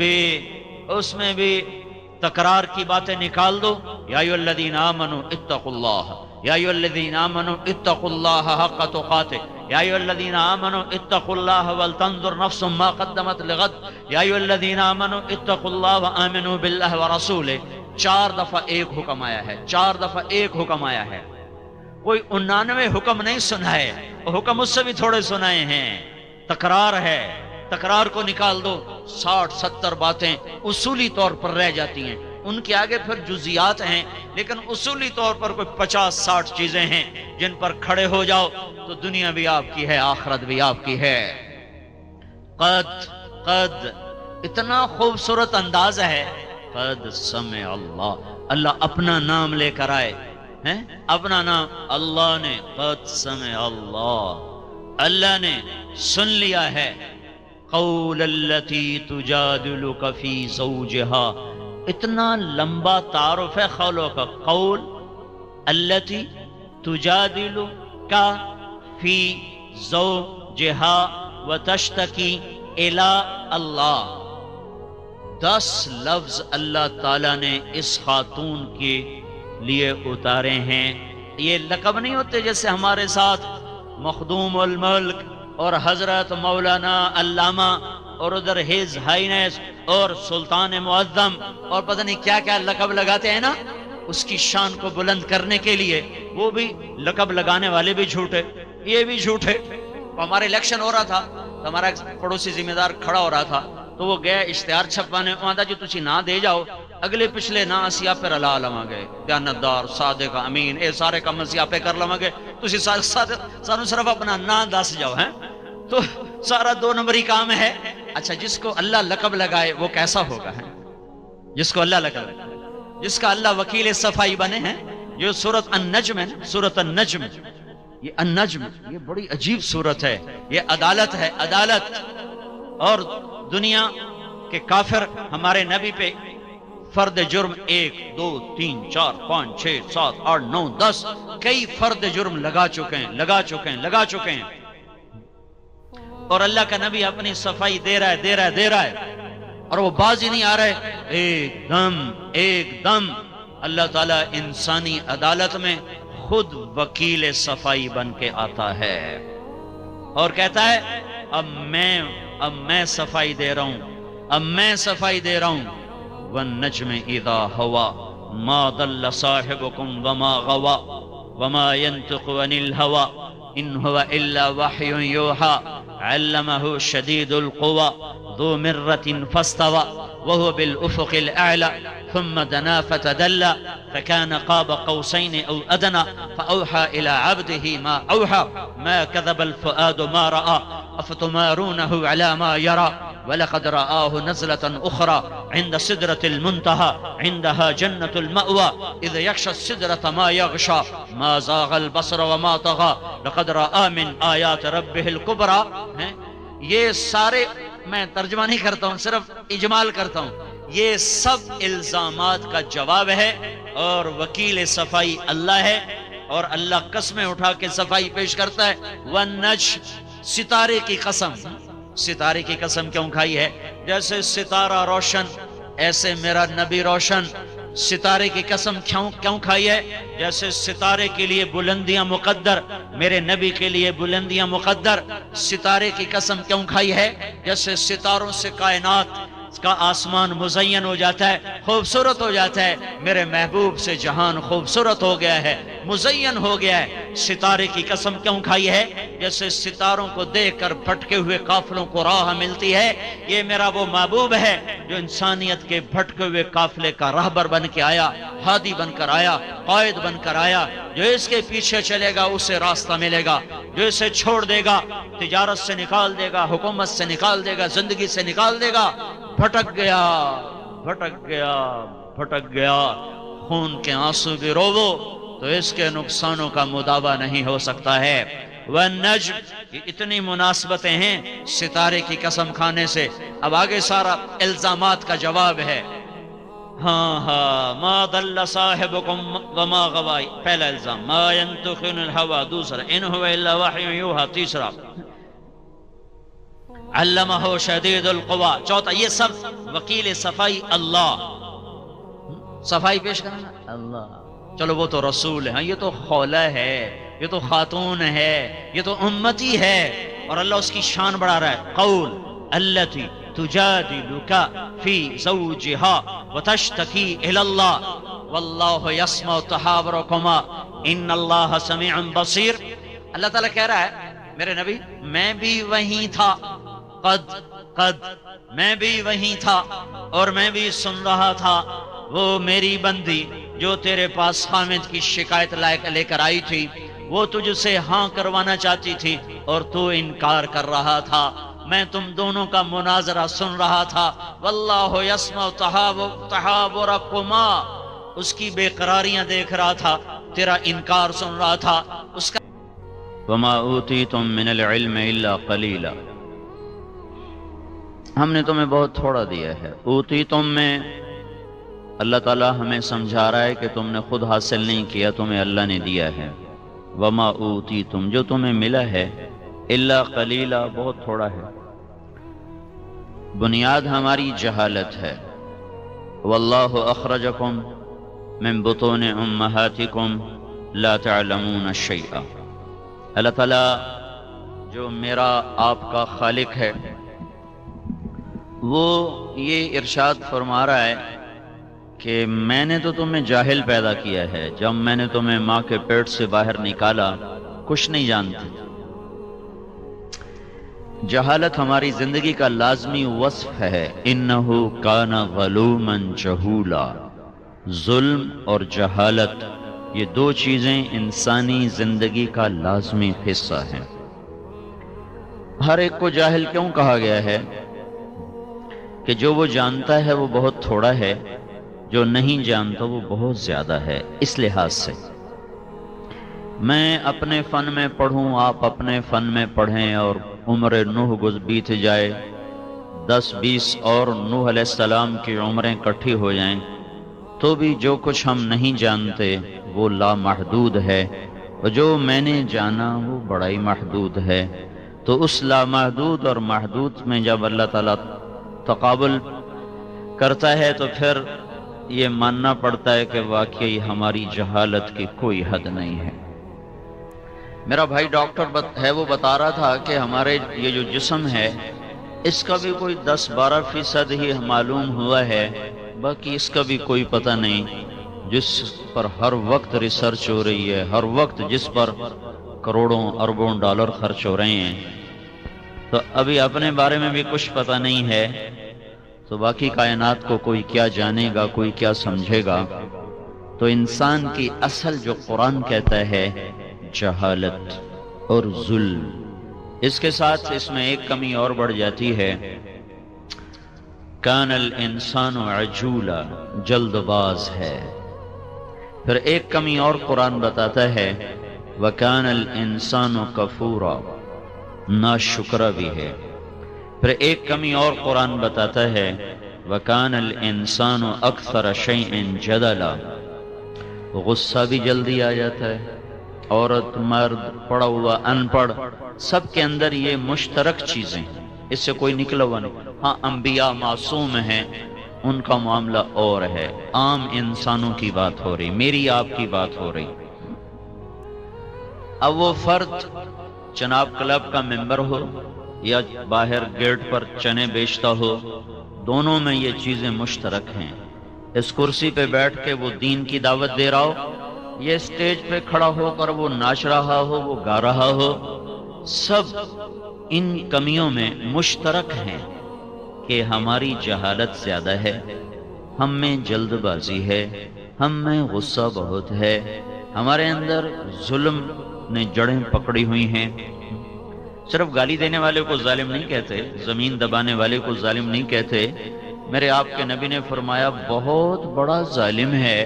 بھی تکرار کی باتیں نکال دو، یا ایھا الذین آمنو اتقوا اللہ، یا ایھا الذین آمنو اتقوا اللہ حق تقاتے، یا ایھا الذین آمنو اتقوا اللہ ولتنظر نفس ما قدمت لغد، یا ایھا الذین آمنو اتقوا اللہ وآمنوا باللہ ورسولہ۔ 4 دفعہ ایک حکم آیا ہے، 4 دفعہ ایک حکم آیا ہے، کوئی 99 حکم نہیں سنائے، حکم اس سے بھی تھوڑے سنائے ہیں، تکرار ہے، تکرار کو نکال دو، 60-70 باتیں اصولی طور پر رہ جاتی ہیں، ان کے آگے پھر جزیات ہیں، لیکن اصولی طور پر کوئی 50-60 چیزیں ہیں جن پر کھڑے ہو جاؤ تو دنیا بھی آپ کی ہے، آخرت بھی آپ کی ہے۔ قد اتنا خوبصورت انداز ہے، قد سمع اللہ، اللہ اپنا نام لے کر آئے ہیں، اپنا نام اللہ نے، قد سمع اللہ نے سن لیا ہے، قول التی تجادلک فی زوجہا، اتنا لمبا تعارف ہے قولوں کا، قول التی تجادلک فی زوجہا وتشتکی الی اللہ، 10 لفظ اللہ تعالیٰ نے اس خاتون کے لیے اتارے ہیں۔ یہ لقب نہیں ہوتے جیسے ہمارے ساتھ مخدوم الملک اور حضرت مولانا علامہ اور ادھر ہز ہائینس اور سلطان معظم اور پتہ نہیں کیا کیا لقب لگاتے ہیں نا، اس کی شان کو بلند کرنے کے لیے وہ بھی لقب لگانے والے بھی جھوٹے، یہ بھی جھوٹے۔ ہمارا الیکشن ہو رہا تھا تو ہمارا پڑوسی ذمہ دار کھڑا ہو رہا تھا تو وہ گیا اشتہار چھپوانے، وہاں جی تسی نہ دے جاؤ، اگلے پچھلے نہ اسی آپ پر اللہ لواں گے، دیانتدار صادق امین اے سارے کم اسی آپ پہ کر لواں گے، تسی سانو صرف اپنا نہ دس جاؤ ہیں، تو سارا 2 نمبری کام ہے۔ اچھا جس کو اللہ لقب لگائے وہ کیسا ہوگا ہے، جس کو اللہ لقب لگائے، جس کا اللہ وکیل صفائی بنے ہیں۔ جو سورۃ النجم ہے، سورۃ النجم، یہ النجم یہ بڑی عجیب سورت ہے، یہ عدالت ہے، عدالت۔ اور دنیا کے کافر ہمارے نبی پہ فرد جرم 1 2 3 4 5 6 7 8 9 10 کئی فرد جرم لگا چکے ہیں، اور اللہ کا نبی اپنی صفائی دے رہا ہے اور وہ باز ہی نہیں آ رہے، ایک دم اللہ تعالیٰ انسانی عدالت میں خود وکیل صفائی بن کے آتا ہے اور کہتا ہے اب میں صفائی دے رہا ہوں، والنجم اذا ہوا ما ضل صاحبكم وما غوا وما ينطق عن الهوى ان هو الا وحي يوحى علمه شديد القوى ذو مرة فاستوى وهو بالافق الاعلى ثم دنا فتدلى فكان قاب قوسين او ادنى فاوحى الى عبده ما اوحى ما كذب الفؤاد ما راى افتمارونه على ما يرى وَلَقَدْ رَآهُ نَزْلَةً أُخْرَى عِنْدَ سِدْرَةِ الْمُنْتَهَى عِنْدَهَا جَنَّةُ الْمَأْوَى إِذْ يَغْشَى السِّدْرَةَ مَا يَغْشَى مَا زَاغَ الْبَصَرُ وَمَا طَغَى لَقَدْ رَآ مِنْ آيَاتِ رَبِّهِ الْكُبْرَى۔ یہ سارے میں ترجمہ نہیں کرتا ہوں، صرف اجمال کرتا ہوں، یہ سب الزامات کا جواب ہے اور وکیل صفائی اللہ ہے، اور اللہ قسمیں اٹھا کے صفائی پیش کرتا ہے۔ وَالنَّجْمِ ستارے کی قسم، ستارے کی قسم کیوں کھائی ہے؟ جیسے ستارہ روشن ایسے میرا نبی روشن۔ ستارے کی قسم کیوں کھائی ہے؟ جیسے ستارے کے لیے بلندیاں مقدر، میرے نبی کے لیے بلندیاں مقدر۔ ستارے کی قسم کیوں کھائی ہے؟ جیسے ستاروں سے کائنات اس کا آسمان مزین ہو جاتا ہے، خوبصورت ہو جاتا ہے، میرے محبوب سے جہان خوبصورت ہو گیا ہے، مزین ہو گیا ہے۔ ستارے کی قسم کیوں کھائی ہے؟ جیسے ستاروں کو دیکھ کر بھٹکے ہوئے قافلوں کو راہ ملتی ہے، یہ میرا وہ محبوب ہے جو انسانیت کے بھٹکے ہوئے قافلے کا راہبر بن کے آیا، ہادی بن کر آیا، قائد بن کر آیا۔ جو اس کے پیچھے چلے گا اسے راستہ ملے گا، جو اسے چھوڑ دے گا تجارت سے نکال دے گا، حکومت سے نکال دے گا، زندگی سے نکال دے گا، بھٹک گیا، بھٹک گیا، بھٹک گیا۔ خون کے آنسو بھی روو تو اس کے نقصانوں کا مداوع نہیں ہو سکتا ہے۔ والنجم، یہ اتنی مناسبتیں ہیں ستارے کی قسم کھانے سے۔ اب آگے سارا الزامات کا جواب ہے۔ ہاں ما ضل صاحبکم وما غوی، پہلا الزام، ما ينطق عن الهوى، دوسرا ان هو الا وحی یوحی، تیسرا علمہ شدید القوی، چوتھا یہ سب وکیل صفائی اللہ، صفائی پیش کرنا اللہ۔ چلو وہ تو رسول ہیں، یہ تو خولہ ہے، یہ تو خاتون ہے، یہ تو امتی ہے، اور اللہ اس کی شان بڑھا رہا ہے۔ قول التی تجادلک فی زوجہا وتشتکی الی اللہ واللہ یسمع تحاورکما ان اللہ سمیع بصیر۔ اللہ تعالیٰ کہہ رہا ہے میرے نبی میں بھی وہیں تھا، قد میں بھی وہیں تھا اور میں بھی سن رہا تھا وہ میری بندی جو تیرے پاس حامد کی شکایت لے کر آئی تھی، وہ تجھ سے ہاں کروانا چاہتی تھی اور تو انکار کر رہا تھا، میں تم دونوں کا مناظرہ سن رہا تھا۔ واللہ یسمع تحاورکما، اس کی بے قراریاں دیکھ رہا تھا، تیرا انکار سن رہا تھا، اس کا وما اوتیتم من العلم الا قلیلا، ہم نے تمہیں بہت تھوڑا دیا ہے۔ اوتیتم میں اللہ تعالیٰ ہمیں سمجھا رہا ہے کہ تم نے خود حاصل نہیں کیا، تمہیں اللہ نے دیا ہے۔ وما اوتیتم، جو تمہیں ملا ہے، الا قلیلا، بہت تھوڑا ہے۔ بنیاد ہماری جہالت ہے۔ واللہ اخرجکم من بطون امہاتکم لا تعلمون شیئا، اللہ تعالیٰ جو میرا آپ کا خالق ہے وہ یہ ارشاد فرما رہا ہے کہ میں نے تو تمہیں جاہل پیدا کیا ہے، جب میں نے تمہیں ماں کے پیٹ سے باہر نکالا کچھ نہیں جانتے۔ جہالت ہماری زندگی کا لازمی وصف ہے۔ انہو کان ظلوما جہولا، ظلم اور جہالت یہ دو چیزیں انسانی زندگی کا لازمی حصہ ہیں۔ ہر ایک کو جاہل کیوں کہا گیا ہے؟ کہ جو وہ جانتا ہے وہ بہت تھوڑا ہے، جو نہیں جانتا وہ بہت زیادہ ہے۔ اس لحاظ سے میں اپنے فن میں پڑھوں، آپ اپنے فن میں پڑھیں، اور عمر نوح بیت جائے، 10-20 اور نوح علیہ السلام کی عمریں کٹھی ہو جائیں، تو بھی جو کچھ ہم نہیں جانتے وہ لامحدود ہے، اور جو میں نے جانا وہ بڑا ہی محدود ہے۔ تو اس لامحدود اور محدود میں جب اللہ تعالیٰ تقابل کرتا ہے تو پھر یہ ماننا پڑتا ہے کہ واقعی ہماری جہالت کی کوئی حد نہیں ہے۔ میرا بھائی ڈاکٹر ہے، وہ بتا رہا تھا کہ ہمارے یہ جو جسم ہے اس کا بھی کوئی 10-12% ہی معلوم ہوا ہے، باقی اس کا بھی کوئی پتہ نہیں، جس پر ہر وقت ریسرچ ہو رہی ہے، ہر وقت جس پر کروڑوں اربوں ڈالر خرچ ہو رہے ہیں۔ تو ابھی اپنے بارے میں بھی کچھ پتہ نہیں ہے، تو باقی کائنات کو کوئی کیا جانے گا، کوئی کیا سمجھے گا۔ تو انسان کی اصل جو قرآن کہتا ہے جہالت اور ظلم، اس کے ساتھ اس میں ایک کمی اور بڑھ جاتی ہے، کان الانسان عجولا، جلد باز ہے۔ پھر ایک کمی اور قرآن بتاتا ہے، وکان الانسان کفورا، ناشکرا بھی ہے۔ پھر ایک کمی اور قرآن بتاتا ہے، وَكَانَ الْإِنسَانُ أَكْثَرَ شَيْءٍ جَدَلًا، غصہ بھی جلدی آ جاتا ہے۔ عورت، مرد، پڑھا ہوا، ان پڑھ، سب کے اندر یہ مشترک چیزیں ہیں، اس سے کوئی نکلا ہوا نہیں۔ ہاں انبیاء معصوم ہیں، ان کا معاملہ اور ہے، عام انسانوں کی بات ہو رہی، میری آپ کی بات ہو رہی۔ اب وہ فرد جناب کلب کا ممبر ہو یا باہر گیٹ پر چنے بیچتا ہو، دونوں میں یہ چیزیں مشترک ہیں۔ اس کرسی پہ بیٹھ کے وہ دین کی دعوت دے رہا ہو، یہ اسٹیج پہ کھڑا ہو کر وہ ناچ رہا ہو، وہ گا رہا ہو، سب ان کمیوں میں مشترک ہیں کہ ہماری جہالت زیادہ ہے، ہم میں جلد بازی ہے، ہم میں غصہ بہت ہے، ہمارے اندر ظلم نے جڑیں پکڑی ہوئی ہیں۔ صرف گالی دینے والے کو ظالم نہیں کہتے، زمین دبانے والے کو ظالم نہیں کہتے۔ میرے آپ کے نبی نے فرمایا بہت بڑا ظالم ہے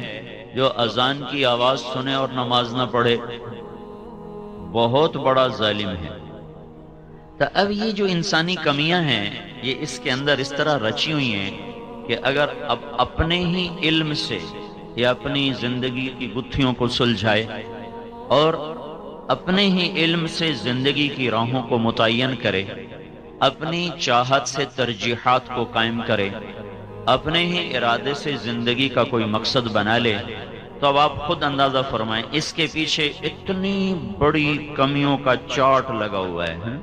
جو اذان کی آواز سنے اور نماز نہ پڑھے، بہت بڑا ظالم ہے۔ تو اب یہ جو انسانی کمیاں ہیں یہ اس کے اندر اس طرح رچی ہوئی ہیں کہ اگر اب اپنے ہی علم سے یا اپنی زندگی کی گتھیوں کو سلجھائے اور اپنے ہی علم سے زندگی کی راہوں کو متعین کرے، اپنی چاہت سے ترجیحات کو قائم کرے، اپنے ہی ارادے سے زندگی کا کوئی مقصد بنا لے، تو اب آپ خود اندازہ فرمائیں اس کے پیچھے اتنی بڑی کمیوں کا چارٹ لگا ہوا ہے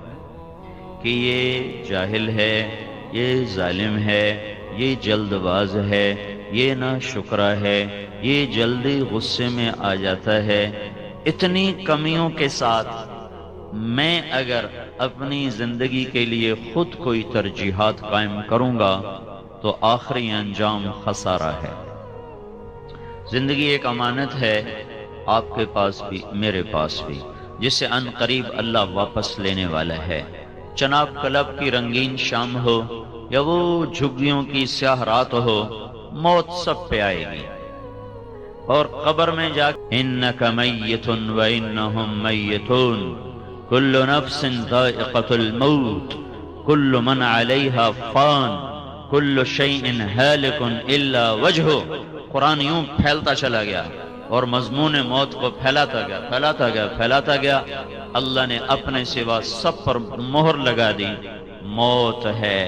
کہ یہ جاہل ہے، یہ ظالم ہے، یہ جلد باز ہے، یہ ناشکرا ہے، یہ جلدی غصے میں آ جاتا ہے۔ اتنی کمیوں کے ساتھ میں اگر اپنی زندگی کے لیے خود کوئی ترجیحات قائم کروں گا تو آخری انجام خسارہ ہے۔ زندگی ایک امانت ہے، آپ کے پاس بھی میرے پاس بھی، جسے ان قریب اللہ واپس لینے والا ہے۔ چناب کلب کی رنگین شام ہو یا وہ جھگیوں کی سیاہ رات ہو، موت سب پہ آئے گی، اور قبر میں جا انک میت و انہم میتون کل نفس ذائقۃ الموت کل من علیہا فان کل شیء ہالک الا وجہہ۔ قرآن یوں پھیلتا چلا گیا اور مضمون موت کو پھیلاتا گیا۔ اللہ نے اپنے سوا سب پر مہر لگا دی، موت ہے،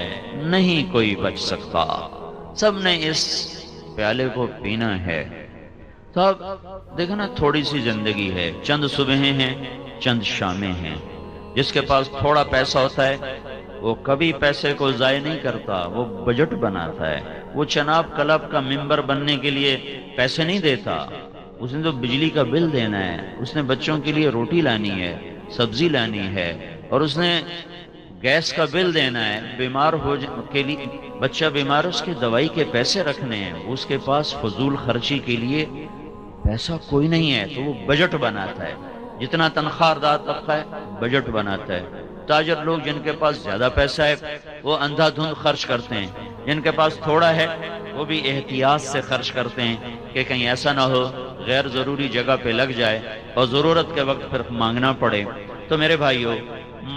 نہیں کوئی بچ سکتا، سب نے اس پیالے کو پینا ہے۔ تو اب دیکھو نا، تھوڑی سی زندگی ہے، چند صبحیں ہیں، چند شامیں ہیں۔ جس کے پاس تھوڑا پیسہ ہوتا ہے وہ کبھی پیسے کو ضائع نہیں کرتا، وہ بجٹ بناتا ہے۔ وہ چناب کلب کا ممبر بننے کے لیے پیسے نہیں دیتا، اس نے تو بجلی کا بل دینا ہے، اس نے بچوں کے لیے روٹی لانی ہے، سبزی لانی ہے، اور اس نے گیس کا بل دینا ہے، بیمار ہو کے لیے بچہ بیمار اس کے دوائی کے پیسے رکھنے ہیں، اس کے پاس فضول خرچی کے لیے پیسہ کوئی نہیں ہے، تو وہ بجٹ بناتا ہے۔ جتنا تنخواہ دار طبقہ ہے بجٹ بناتا ہے۔ تاجر لوگ جن کے پاس زیادہ پیسہ ہے وہ اندھا دھند خرچ کرتے ہیں، جن کے پاس تھوڑا ہے وہ بھی احتیاط سے خرچ کرتے ہیں کہ کہیں ایسا نہ ہو غیر ضروری جگہ پہ لگ جائے اور ضرورت کے وقت پھر مانگنا پڑے۔ تو میرے بھائیو،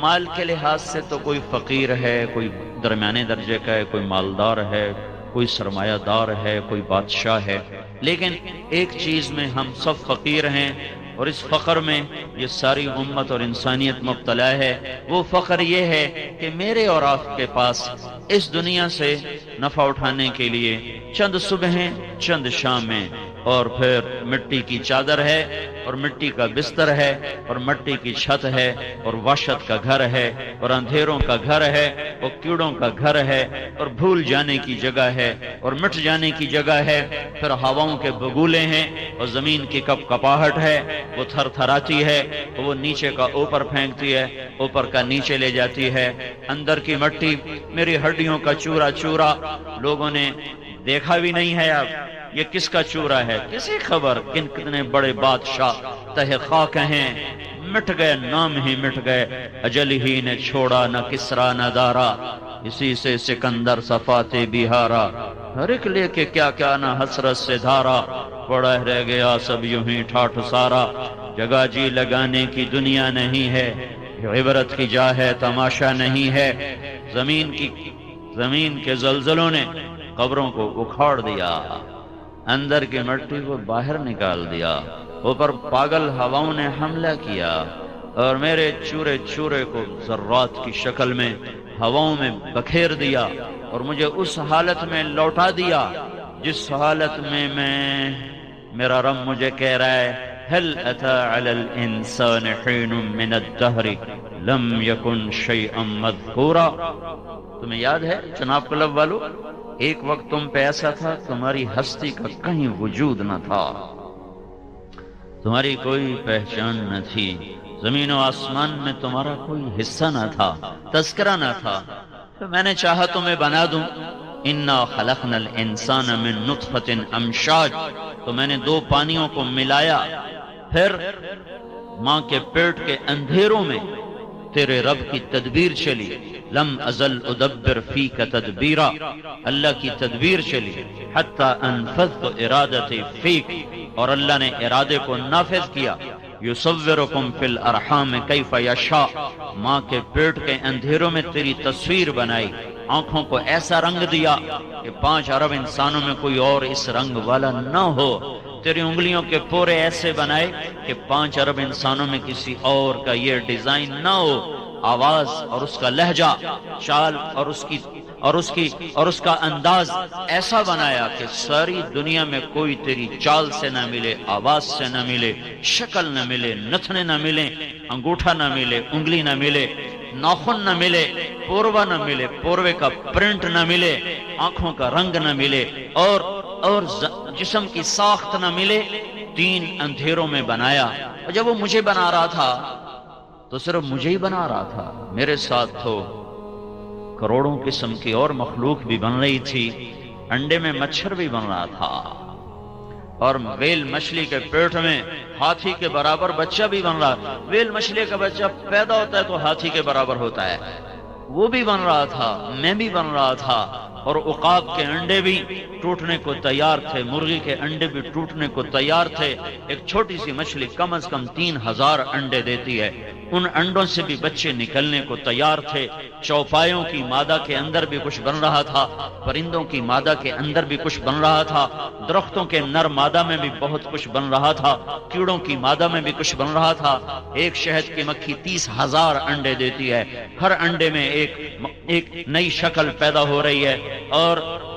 مال کے لحاظ سے تو کوئی فقیر ہے، کوئی درمیانے درجے کا ہے، کوئی مالدار ہے، کوئی سرمایہ دار ہے، کوئی بادشاہ ہے، لیکن ایک چیز میں ہم سب فقیر ہیں، اور اس فقر میں یہ ساری امت اور انسانیت مبتلا ہے۔ وہ فقر یہ ہے کہ میرے اور آپ کے پاس اس دنیا سے نفع اٹھانے کے لیے چند صبحیں، چند شامیں، اور پھر مٹی کی چادر ہے، اور مٹی کا بستر ہے، اور مٹی کی چھت ہے، اور وحشت کا گھر ہے، اور اندھیروں کا گھر ہے، اور کیڑوں کا گھر ہے، اور بھول جانے کی جگہ ہے، اور مٹ جانے کی جگہ ہے، پھر ہواؤں کے بگولے ہیں، اور زمین کی کپ کپاہٹ ہے، وہ تھر تھراتی ہے، وہ نیچے کا اوپر پھینکتی ہے، اوپر کا نیچے لے جاتی ہے، اندر کی مٹی میری ہڈیوں کا چورا چورا، لوگوں نے دیکھا بھی نہیں ہے اب یہ کس کا چورا ہے، کسی خبر، کتنے بڑے بادشاہ تہ خاک ہیں، مٹ گئے، نام ہی مٹ گئے، اجل ہی نے چھوڑا نہ کسرا نہ دارا، اسی سے سکندر صفات بہارا، ہر ایک لے کے کیا کیا نہ حسرت سے دھارا، پڑا رہ گیا سب یوں ہی ٹھاٹھ سارا، جگہ جی لگانے کی دنیا نہیں ہے، عبرت کی جا ہے تماشا نہیں ہے۔ زمین کے زلزلوں نے قبروں کو اکھاڑ دیا، اندر کی مٹی کو باہر نکال دیا، اوپر پاگل ہواؤں نے حملہ کیا اور میرے چورے چورے کو ذرات کی شکل میں ہواؤں میں بکھیر دیا، اور مجھے اس حالت میں لوٹا دیا جس حالت میں میرا رب مجھے کہہ رہا ہے هل اتى على الانسان حين من الدهر لم يكن شيئا مذكورا۔ تمہیں یاد ہے چناب کلب والو، ایک وقت تم پہ ایسا تھا تمہاری ہستی کا کہیں وجود نہ تھا، تمہاری کوئی پہچان نہ تھی، زمین و آسمان میں تمہارا کوئی حصہ نہ تھا، تذکرہ نہ تھا، تو میں نے چاہا تمہیں بنا دوں۔ انا خلقنا الانسان من نطفۃ امشاج، تو میں نے دو پانیوں کو ملایا، پھر ماں کے پیٹ کے اندھیروں میں تیرے رب کی تدبیر چلی، لم ازل ادبر فیک تدبیرا، اللہ کی تدبیر چلی، حتی انفذت ارادتی فیک، اور اللہ نے ارادے کو نافذ کیا، یصورکم فی الارحام کیف یشاء، ماں کے پیٹ کے اندھیروں میں تیری تصویر بنائی، آنکھوں کو ایسا رنگ دیا کہ 5 ارب انسانوں میں کوئی اور اس رنگ والا نہ ہو، تیری انگلیوں کے پورے ایسے بنائے کہ 5 ارب انسانوں میں کسی اور کا یہ ڈیزائن نہ ہو، آواز اور اس کا لہجہ، چال اور اس کا انداز ایسا بنایا کہ ساری دنیا میں کوئی تیری چال سے نہ ملے، آواز سے نہ ملے، شکل نہ ملے، نتنے نہ ملے، انگوٹھا نہ ملے، انگلی نہ ملے، ناخن نہ ملے، پوروا نہ ملے، پوروے کا پرنٹ نہ ملے، آنکھوں کا رنگ نہ ملے، اور جسم کی ساخت نہ ملے، 3 اندھیروں میں بنایا۔ اور جب وہ مجھے بنا رہا تھا تو صرف مجھے ہی بنا رہا تھا، میرے ساتھ تو کروڑوں قسم کی اور مخلوق بھی بن رہی تھی، انڈے میں مچھر بھی بن رہا تھا، اور ویل مچھلی کے پیٹ میں ہاتھی کے برابر بچہ بھی بن رہا۔ ویل مچھلی کا بچہ پیدا ہوتا ہے تو ہاتھی کے برابر ہوتا ہے، وہ بھی بن رہا تھا، میں بھی بن رہا تھا، اور عقاب کے انڈے بھی ٹوٹنے کو تیار تھے، مرغی کے انڈے بھی ٹوٹنے کو تیار تھے۔ ایک چھوٹی سی مچھلی کم از کم 3000 انڈے دیتی ہے، ان انڈوں سے بھی بچے نکلنے کو تیار تھے۔ چوپایوں کی مادہ کے اندر بھی کچھ بن رہا تھا، پرندوں کی مادہ کے اندر بھی کچھ بن رہا تھا، درختوں کے نر مادہ میں بھی بہت کچھ بن رہا تھا، کیڑوں کی مادہ میں بھی کچھ بن رہا تھا۔ ایک شہد کی مکھی 30,000 انڈے دیتی ہے، ہر انڈے میں ایک نئی شکل پیدا ہو رہی ہے،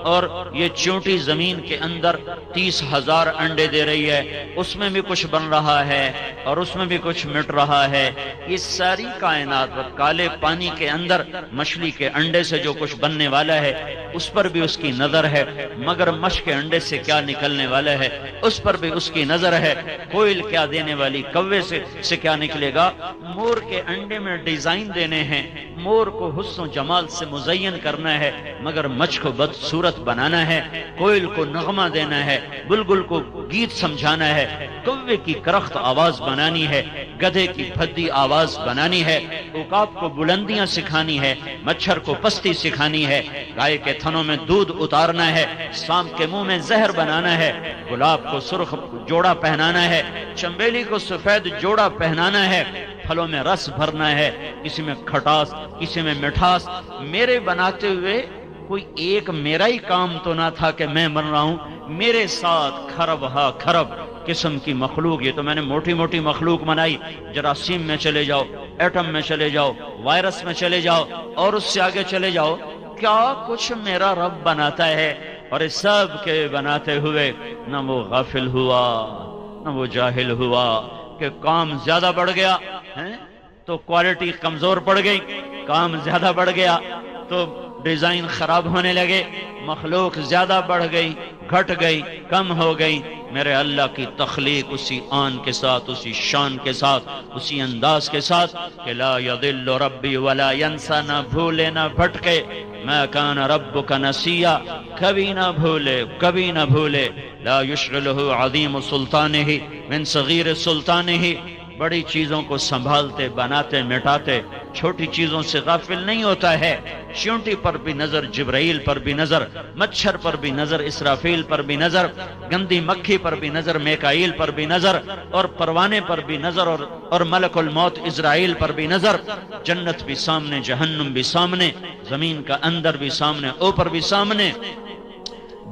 اور یہ چونٹی زمین کے اندر 30,000 انڈے دے رہی ہے، اس میں بھی کچھ بن رہا ہے اور اس میں بھی کچھ مٹ رہا ہے۔ یہ ساری کائنات کالے پانی کے اندر مچھلی کے انڈے سے جو کچھ بننے والا ہے اس پر بھی اس کی نظر ہے، مگر مچھ کے انڈے سے کیا نکلنے والا ہے اس پر بھی اس کی نظر ہے، کوئل کیا دینے والی کوے سے کیا نکلے گا۔ مور کے انڈے میں ڈیزائن دینے ہیں، مور کو حسن و جمال سے مزین کرنا ہے، مگر مچھ کو بدصورت بنانا ہے، کوئل کو نغمہ دینا ہے، بلبل کو گیت سمجھانا ہے، کوے کی کرخت آواز بنانی ہے، گدھے کی بھدی آواز بنانی ہے، عقاب کو بلندیاں سکھانی ہے، مچھر کو پستی سکھانی ہے، گائے کے تھنوں میں دودھ اتارنا ہے، سانپ کے منہ میں زہر بنانا ہے، گلاب کو سرخ جوڑا پہنانا ہے، چنبیلی کو سفید جوڑا پہنانا ہے، پھلوں میں رس بھرنا ہے، کسی میں کھٹاس کسی میں مٹھاس۔ میرے بناتے ہوئے کوئی ایک میرا ہی کام تو نہ تھا کہ میں بن رہا ہوں، میرے ساتھ کھرب ہا کھرب قسم کی مخلوق۔ یہ تو میں نے موٹی موٹی مخلوق بنائی، جراثیم میں چلے جاؤ، ایٹم میں چلے جاؤ، وائرس میں چلے جاؤ، اور اس سے آگے چلے جاؤ، کیا کچھ میرا رب بناتا ہے۔ اور اس سب کے بناتے ہوئے نہ وہ غافل ہوا نہ وہ جاہل ہوا کہ کام زیادہ بڑھ گیا تو کوالٹی کمزور پڑ گئی، کام زیادہ بڑھ گیا تو ڈیزائن خراب ہونے لگے، مخلوق زیادہ بڑھ گئی، گھٹ گئی، کم ہو گئی۔ میرے اللہ کی تخلیق اسی آن کے ساتھ، اسی شان کے ساتھ، اسی انداز کے ساتھ کہ لا یضل ربی ولا ینسا، نہ بھولے نہ بھٹکے، ما کان ربک نسیا، کبھی نہ بھولے کبھی نہ بھولے، لا یشغلہ عظیم سلطانہ من صغیر سلطانہ، بڑی چیزوں کو سنبھالتے بناتے مٹاتے چھوٹی چیزوں سے غافل نہیں ہوتا ہے۔ چیونٹی پر بھی نظر، جبرائیل پر بھی نظر، مچھر پر بھی نظر، اسرافیل پر بھی نظر، گندی مکھی پر بھی نظر، میکائیل پر بھی نظر، اور پروانے پر بھی نظر، اور ملک الموت اسرائیل پر بھی نظر۔ جنت بھی سامنے، جہنم بھی سامنے، زمین کا اندر بھی سامنے، اوپر بھی سامنے۔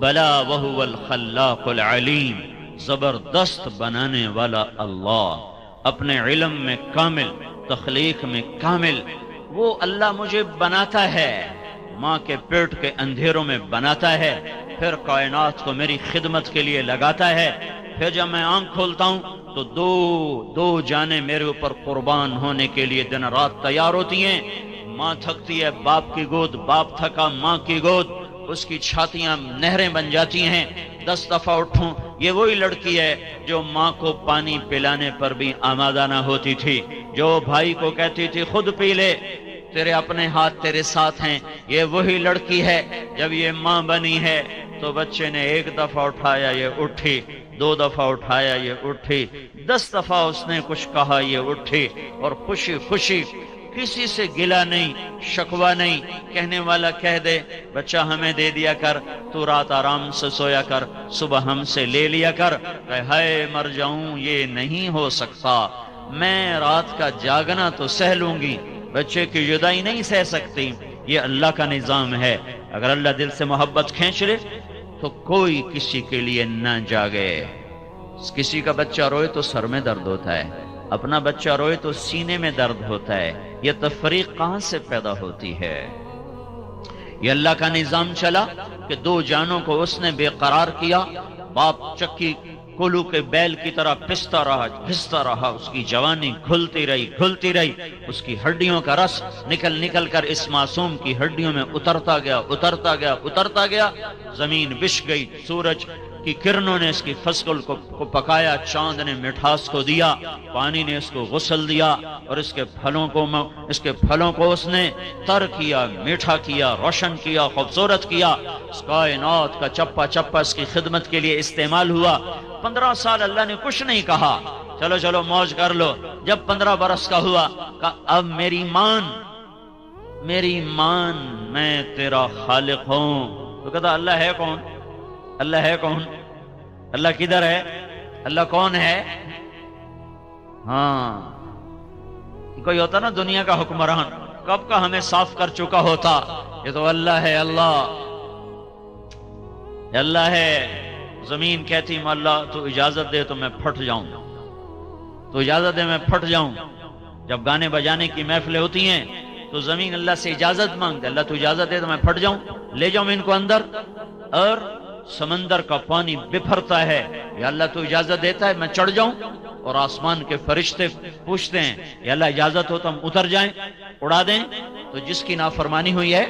بلا وہو الخلاق العلیم، زبردست بنانے والا اللہ، اپنے علم میں کامل، تخلیق میں کامل۔ وہ اللہ مجھے بناتا ہے، ماں کے پیٹ کے اندھیروں میں بناتا ہے، پھر کائنات کو میری خدمت کے لیے لگاتا ہے، پھر جب میں آنکھ کھولتا ہوں تو دو جانیں میرے اوپر قربان ہونے کے لیے دن رات تیار ہوتی ہیں۔ ماں تھکتی ہے باپ کی گود، باپ تھکا ماں کی گود، اس کی چھاتیاں نہریں بن جاتی ہیں، 10 دفعہ اٹھوں۔ یہ وہی لڑکی ہے جو ماں کو پانی پلانے پر بھی آمادہ نہ ہوتی تھی، جو بھائی کو کہتی تھی خود پی لے، تیرے اپنے ہاتھ تیرے ساتھ ہیں۔ یہ وہی لڑکی ہے، جب یہ ماں بنی ہے تو بچے نے 1 دفعہ اٹھایا یہ اٹھی، 2 دفعہ اٹھایا یہ اٹھی، 10 دفعہ اس نے کچھ کہا یہ اٹھی، اور خوشی خوشی، کسی سے گلہ نہیں، شکوہ نہیں۔ کہنے والا کہہ دے بچہ ہمیں دے دیا کر، تو رات آرام سے سویا کر، صبح ہم سے لے لیا کر۔ کہ ہائے مر جاؤں، یہ نہیں ہو سکتا، میں رات کا جاگنا تو سہ لوں گی، بچے کی جدائی نہیں سہ سکتی۔ یہ اللہ کا نظام ہے، اگر اللہ دل سے محبت کھینچ لے تو کوئی کسی کے لیے نہ جاگے۔ کسی کا بچہ روئے تو سر میں درد ہوتا ہے، اپنا بچہ روئے تو سینے میں درد ہوتا ہے۔ یہ تفریق کہاں سے پیدا ہوتی ہے؟ یہ اللہ کا نظام چلا کہ 2 جانوں کو اس نے بے قرار کیا۔ باپ چکی کولو کے بیل کی طرح پستا رہا، اس کی جوانی گھلتی رہی، اس کی ہڈیوں کا رس نکل کر اس معصوم کی ہڈیوں میں اترتا گیا۔ زمین بچھ گئی، سورج کی کرنوں نے اس کی فصل کو پکایا، چاند نے مٹھاس کو دیا، پانی نے اس کو غسل دیا، اور اس کے پھلوں کو اس نے تر کیا، میٹھا کیا، روشن کیا، خوبصورت کیا۔ اس کائنات کا چپا چپا اس کی خدمت کے لیے استعمال ہوا۔ 15 سال اللہ نے کچھ نہیں کہا، چلو موج کر لو۔ جب 15 برس کا ہوا، کہا اب میری مان، میں تیرا خالق ہوں۔ تو کہتا اللہ ہے کون؟ اللہ کدھر ہے؟ اللہ کون ہے؟ ہاں، کوئی ہوتا نا دنیا کا حکمران، کب کا ہمیں صاف کر چکا ہوتا، یہ تو اللہ ہے، اللہ ہے۔ زمین کہتی اللہ تو اجازت دے تو میں پھٹ جاؤں، جب گانے بجانے کی محفلیں ہوتی ہیں تو زمین اللہ سے اجازت مانگتے، اللہ تو اجازت دے تو میں پھٹ جاؤں، لے جاؤں ان کو اندر۔ اور سمندر کا پانی بپھرتا ہے، یا اللہ تو اجازت دیتا ہے میں چڑھ جاؤں، اور آسمان کے فرشتے پوچھتے ہیں یا اللہ اجازت ہو تو ہم اتر جائیں، اڑا دیں۔ تو جس کی نافرمانی ہوئی ہے،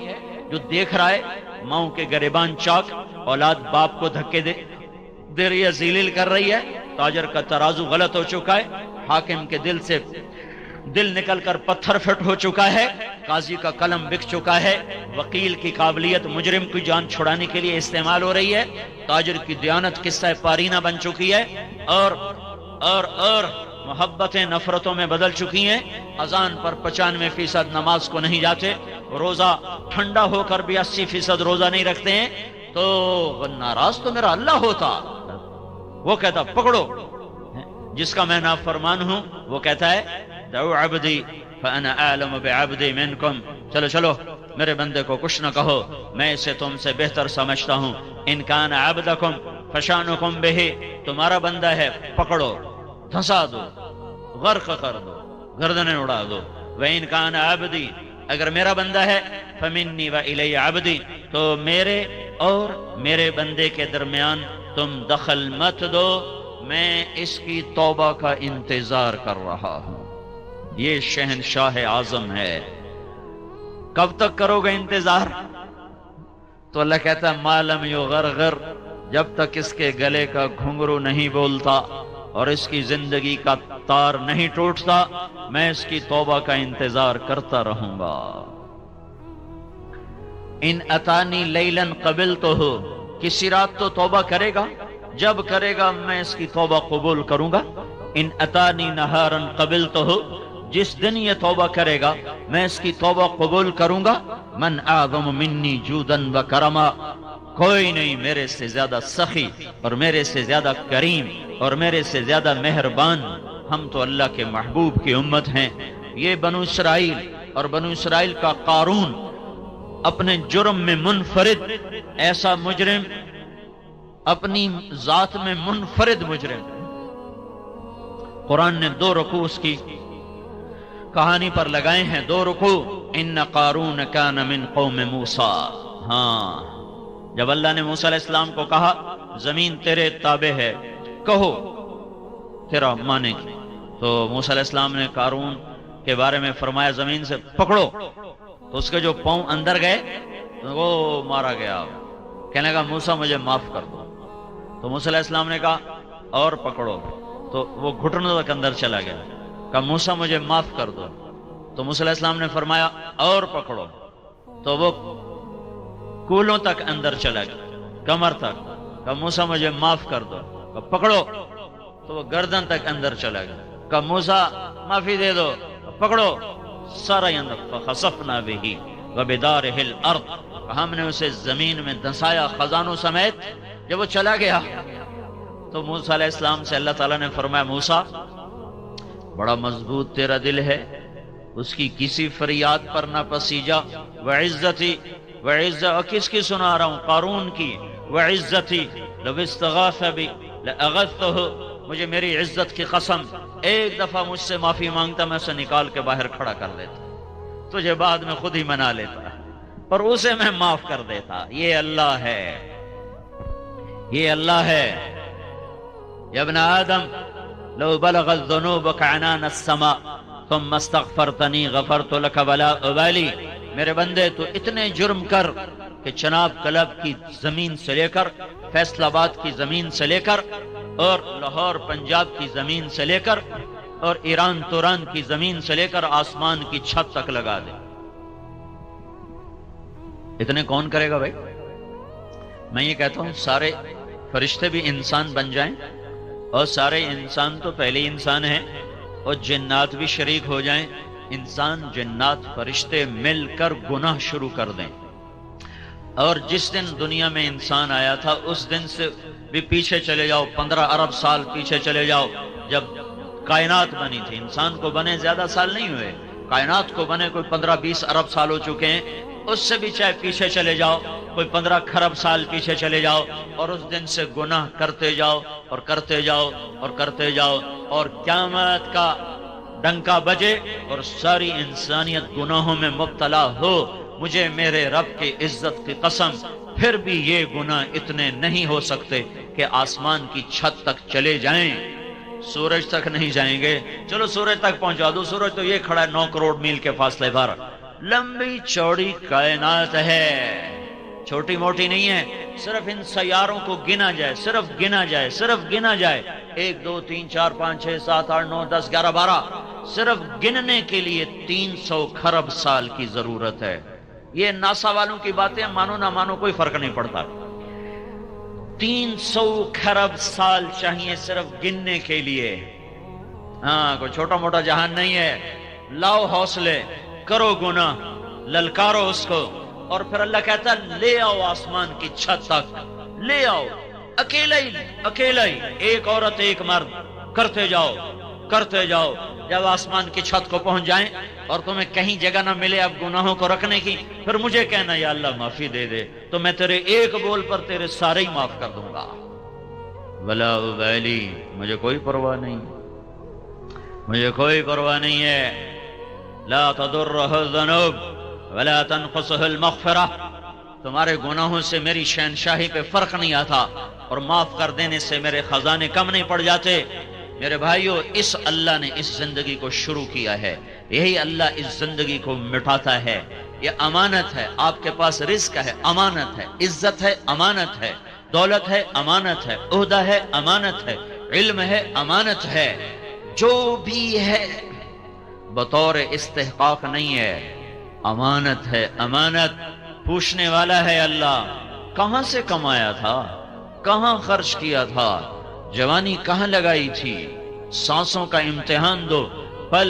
جو دیکھ رہا ہے ماؤں کے گریبان چاک، اولاد باپ کو دھکے دے رہی ہے، ذلیل کر رہی ہے، تاجر کا ترازو غلط ہو چکا ہے، حاکم کے دل نکل کر پتھر فٹ ہو چکا ہے، قاضی کا قلم بک چکا ہے، وکیل کی قابلیت مجرم کی جان چھڑانے کے لیے استعمال ہو رہی ہے، تاجر کی دیانت قصہ پارینہ بن چکی ہے، اور محبتیں نفرتوں میں بدل چکی ہیں۔ اذان پر 95% نماز کو نہیں جاتے، روزہ ٹھنڈا ہو کر بھی 80% روزہ نہیں رکھتے ہیں۔ تو ناراض تو میرا اللہ ہوتا، وہ کہتا پکڑو جس کا میں نافرمان ہوں، وہ کہتا ہے دعو عبدی فانا اعلم بعبدی منکم، چلو میرے بندے کو کچھ نہ کہو، میں اسے تم سے بہتر سمجھتا ہوں۔ ان کان عبدکم فشانکم بہ، تمہارا بندہ ہے، پکڑو، دھنسا دو، غرق کر دو، گردنیں اڑا دو۔ وَإِنْ كَانَ عَبْدِي، اگر میرا بندہ ہے، فَمِنِّي وَإِلَيَّ عَبْدِي، تو میرے اور میرے بندے کے درمیان تم دخل مت دو، میں اس کی توبہ کا انتظار کر رہا ہوں۔ یہ شہنشاہ اعظم ہے۔ کب تک کرو گے انتظار؟ تو اللہ کہتا ہے مَا لَمْ يُغَرْغِرْ، جب تک اس کے گلے کا گھنگرو نہیں بولتا اور اس کی زندگی کا تار نہیں ٹوٹتا، میں اس کی توبہ کا انتظار کرتا رہوں گا۔ ان اتانی لیلاً قبلتہ، کسی رات تو توبہ کرے گا، جب کرے گا میں اس کی توبہ قبول کروں گا۔ ان اتانی نہاراً قبلتہ، جس دن یہ توبہ کرے گا میں اس کی توبہ قبول کروں گا۔ من اعظم منی جوداً و کرما، کوئی نہیں میرے سے زیادہ سخی اور میرے سے زیادہ کریم اور میرے سے زیادہ مہربان۔ ہم تو اللہ کے محبوب کی امت ہیں۔ یہ بنو اسرائیل کا قارون اپنے جرم میں منفرد، ایسا مجرم، اپنی ذات میں منفرد مجرم۔ قرآن نے 2 رکوع اس کی کہانی پر لگائے ہیں، 2 رکوع۔ ان قارون کان من قوم موسیٰ، ہاں، جب اللہ نے موسیٰ علیہ السلام کو کہا زمین تیرے تابع ہے، کہو تیرا مانے گی، تو موسیٰ علیہ السلام نے قارون کے بارے میں فرمایا زمین سے پکڑو، تو اس کے جو پاؤں اندر گئے وہ مارا گیا، کہنے لگا موسیٰ مجھے معاف کر دو. تو موسیٰ علیہ السلام نے کہا اور پکڑو. تو وہ گھٹنوں تک اندر چلا گیا. کہا موسیٰ مجھے معاف کر دو. تو موسیٰ علیہ السلام نے فرمایا اور پکڑو. تو وہ کولوں تک اندر چلا گیا, کمر تک. کہا موسیٰ مجھے معاف کر دو. کہا پکڑو. تو وہ گردن تک اندر چلا گیا. کہا موسیٰ معافی دے دو. پکڑو سارا اندر. فخسفنا به وبدارہ الارض, ہم نے اسے زمین میں دھنسایا خزانوں سمیت. جب وہ چلا گیا تو موسیٰ علیہ السلام سے اللہ تعالیٰ نے فرمایا موسیٰ بڑا مضبوط تیرا دل ہے, اس کی کسی فریاد پر نہ پسیجا. وعزتی وعزت, اور کس کی سنا رہا ہوں, قارون کی. وعزتی لو استغاث بی لاغثتہ, مجھے میری عزت کی قسم ایک دفعہ مجھ سے معافی مانگتا میں اسے نکال کے باہر کھڑا کر دیتا, تجھے بعد میں خود ہی منا لیتا, پر اسے میں معاف کر دیتا. یہ اللہ ہے, یہ اللہ ہے. یا ابن آدم لو بلغت ذنوبک عنان السماء ثم استغفرتنی غفرت لک ولا ابالی. میرے بندے تو اتنے جرم کر کہ چناب کلب کی زمین سے لے کر فیصل آباد کی زمین سے لے کر اور لاہور پنجاب کی زمین سے لے کر اور ایران توران کی زمین سے لے کر آسمان کی چھت تک لگا دے. اتنے کون کرے گا بھائی؟ میں یہ کہتا ہوں سارے فرشتے بھی انسان بن جائیں, اور سارے انسان تو پہلے انسان ہیں, اور جنات بھی شریک ہو جائیں, انسان جنات فرشتے مل کر گناہ شروع کر دیں, اور جس دن دنیا میں انسان آیا تھا اس دن سے بھی پیچھے چلے جاؤ, 15 ارب سال پیچھے چلے جاؤ, جب کائنات بنی تھی. انسان کو بنے زیادہ سال نہیں ہوئے, کائنات کو بنے کوئی 15-20 ارب سال ہو چکے ہیں. اس سے بھی چاہے پیچھے چلے جاؤ, کوئی 15 کھرب سال پیچھے چلے جاؤ, اور اس دن سے گناہ کرتے جاؤ اور کرتے جاؤ اور کرتے جاؤ, اور قیامت کا ڈنکا بجے اور ساری انسانیت گناہوں میں مبتلا ہو. مجھے میرے رب کی عزت کی قسم پھر بھی یہ گناہ اتنے نہیں ہو سکتے کہ آسمان کی چھت تک چلے جائیں, سورج تک نہیں جائیں گے. چلو سورج تک پہنچا دو, سورج تو یہ کھڑا ہے 9 کروڑ میل کے فاصلے پر. لمبی چوڑی کائنات ہے, چھوٹی موٹی نہیں ہے. صرف ان سیاروں کو گنا جائے, صرف گنا جائے, صرف گنا جائے, 1 2 3 4 5 6 7 8 9 10 11 12, صرف گننے کے لیے 300 کھرب سال کی ضرورت ہے. یہ ناسا والوں کی باتیں مانو نہ مانو کوئی فرق نہیں پڑتا. 300 کھرب سال چاہیے صرف گننے کے لیے. ہاں کوئی چھوٹا موٹا جہان نہیں ہے. لاؤ حوصلے, کرو گناہ, للکارو اس کو, اور پھر اللہ کہتا ہے لے آؤ آسمان کی چھت تک, لے آؤ اکیلا ہی, ایک عورت ایک مرد, کرتے جاؤ کرتے جاؤ. جب آسمان کی چھت کو پہنچ جائیں اور تمہیں کہیں جگہ نہ ملے اب گناہوں کو رکھنے کی, پھر مجھے کہنا یا اللہ معافی دے دے, تو میں تیرے ایک بول پر تیرے سارے ہی معاف کر دوں گا. ولا ابالی, مجھے کوئی پرواہ نہیں, مجھے کوئی پرواہ نہیں ہے. لا تضرہ الذنوب ولا تنقصہ المغفرہ, تمہارے گناہوں سے میری شہنشاہی پہ فرق نہیں آتا, اور معاف کر دینے سے میرے خزانے کم نہیں پڑ جاتے. میرے بھائیو, اس اللہ نے اس زندگی کو شروع کیا ہے, یہی اللہ اس زندگی کو مٹاتا ہے. یہ امانت ہے, آپ کے پاس رزق ہے, امانت ہے, عزت ہے, امانت ہے, دولت ہے, امانت ہے, عہدہ ہے, امانت ہے, علم ہے, امانت ہے. جو بھی ہے بطور استحقاق نہیں ہے, امانت ہے. امانت پوچھنے والا ہے اللہ, کہاں سے کمایا تھا, کہاں خرچ کیا تھا, جوانی کہاں لگائی تھی, سانسوں کا امتحان دو.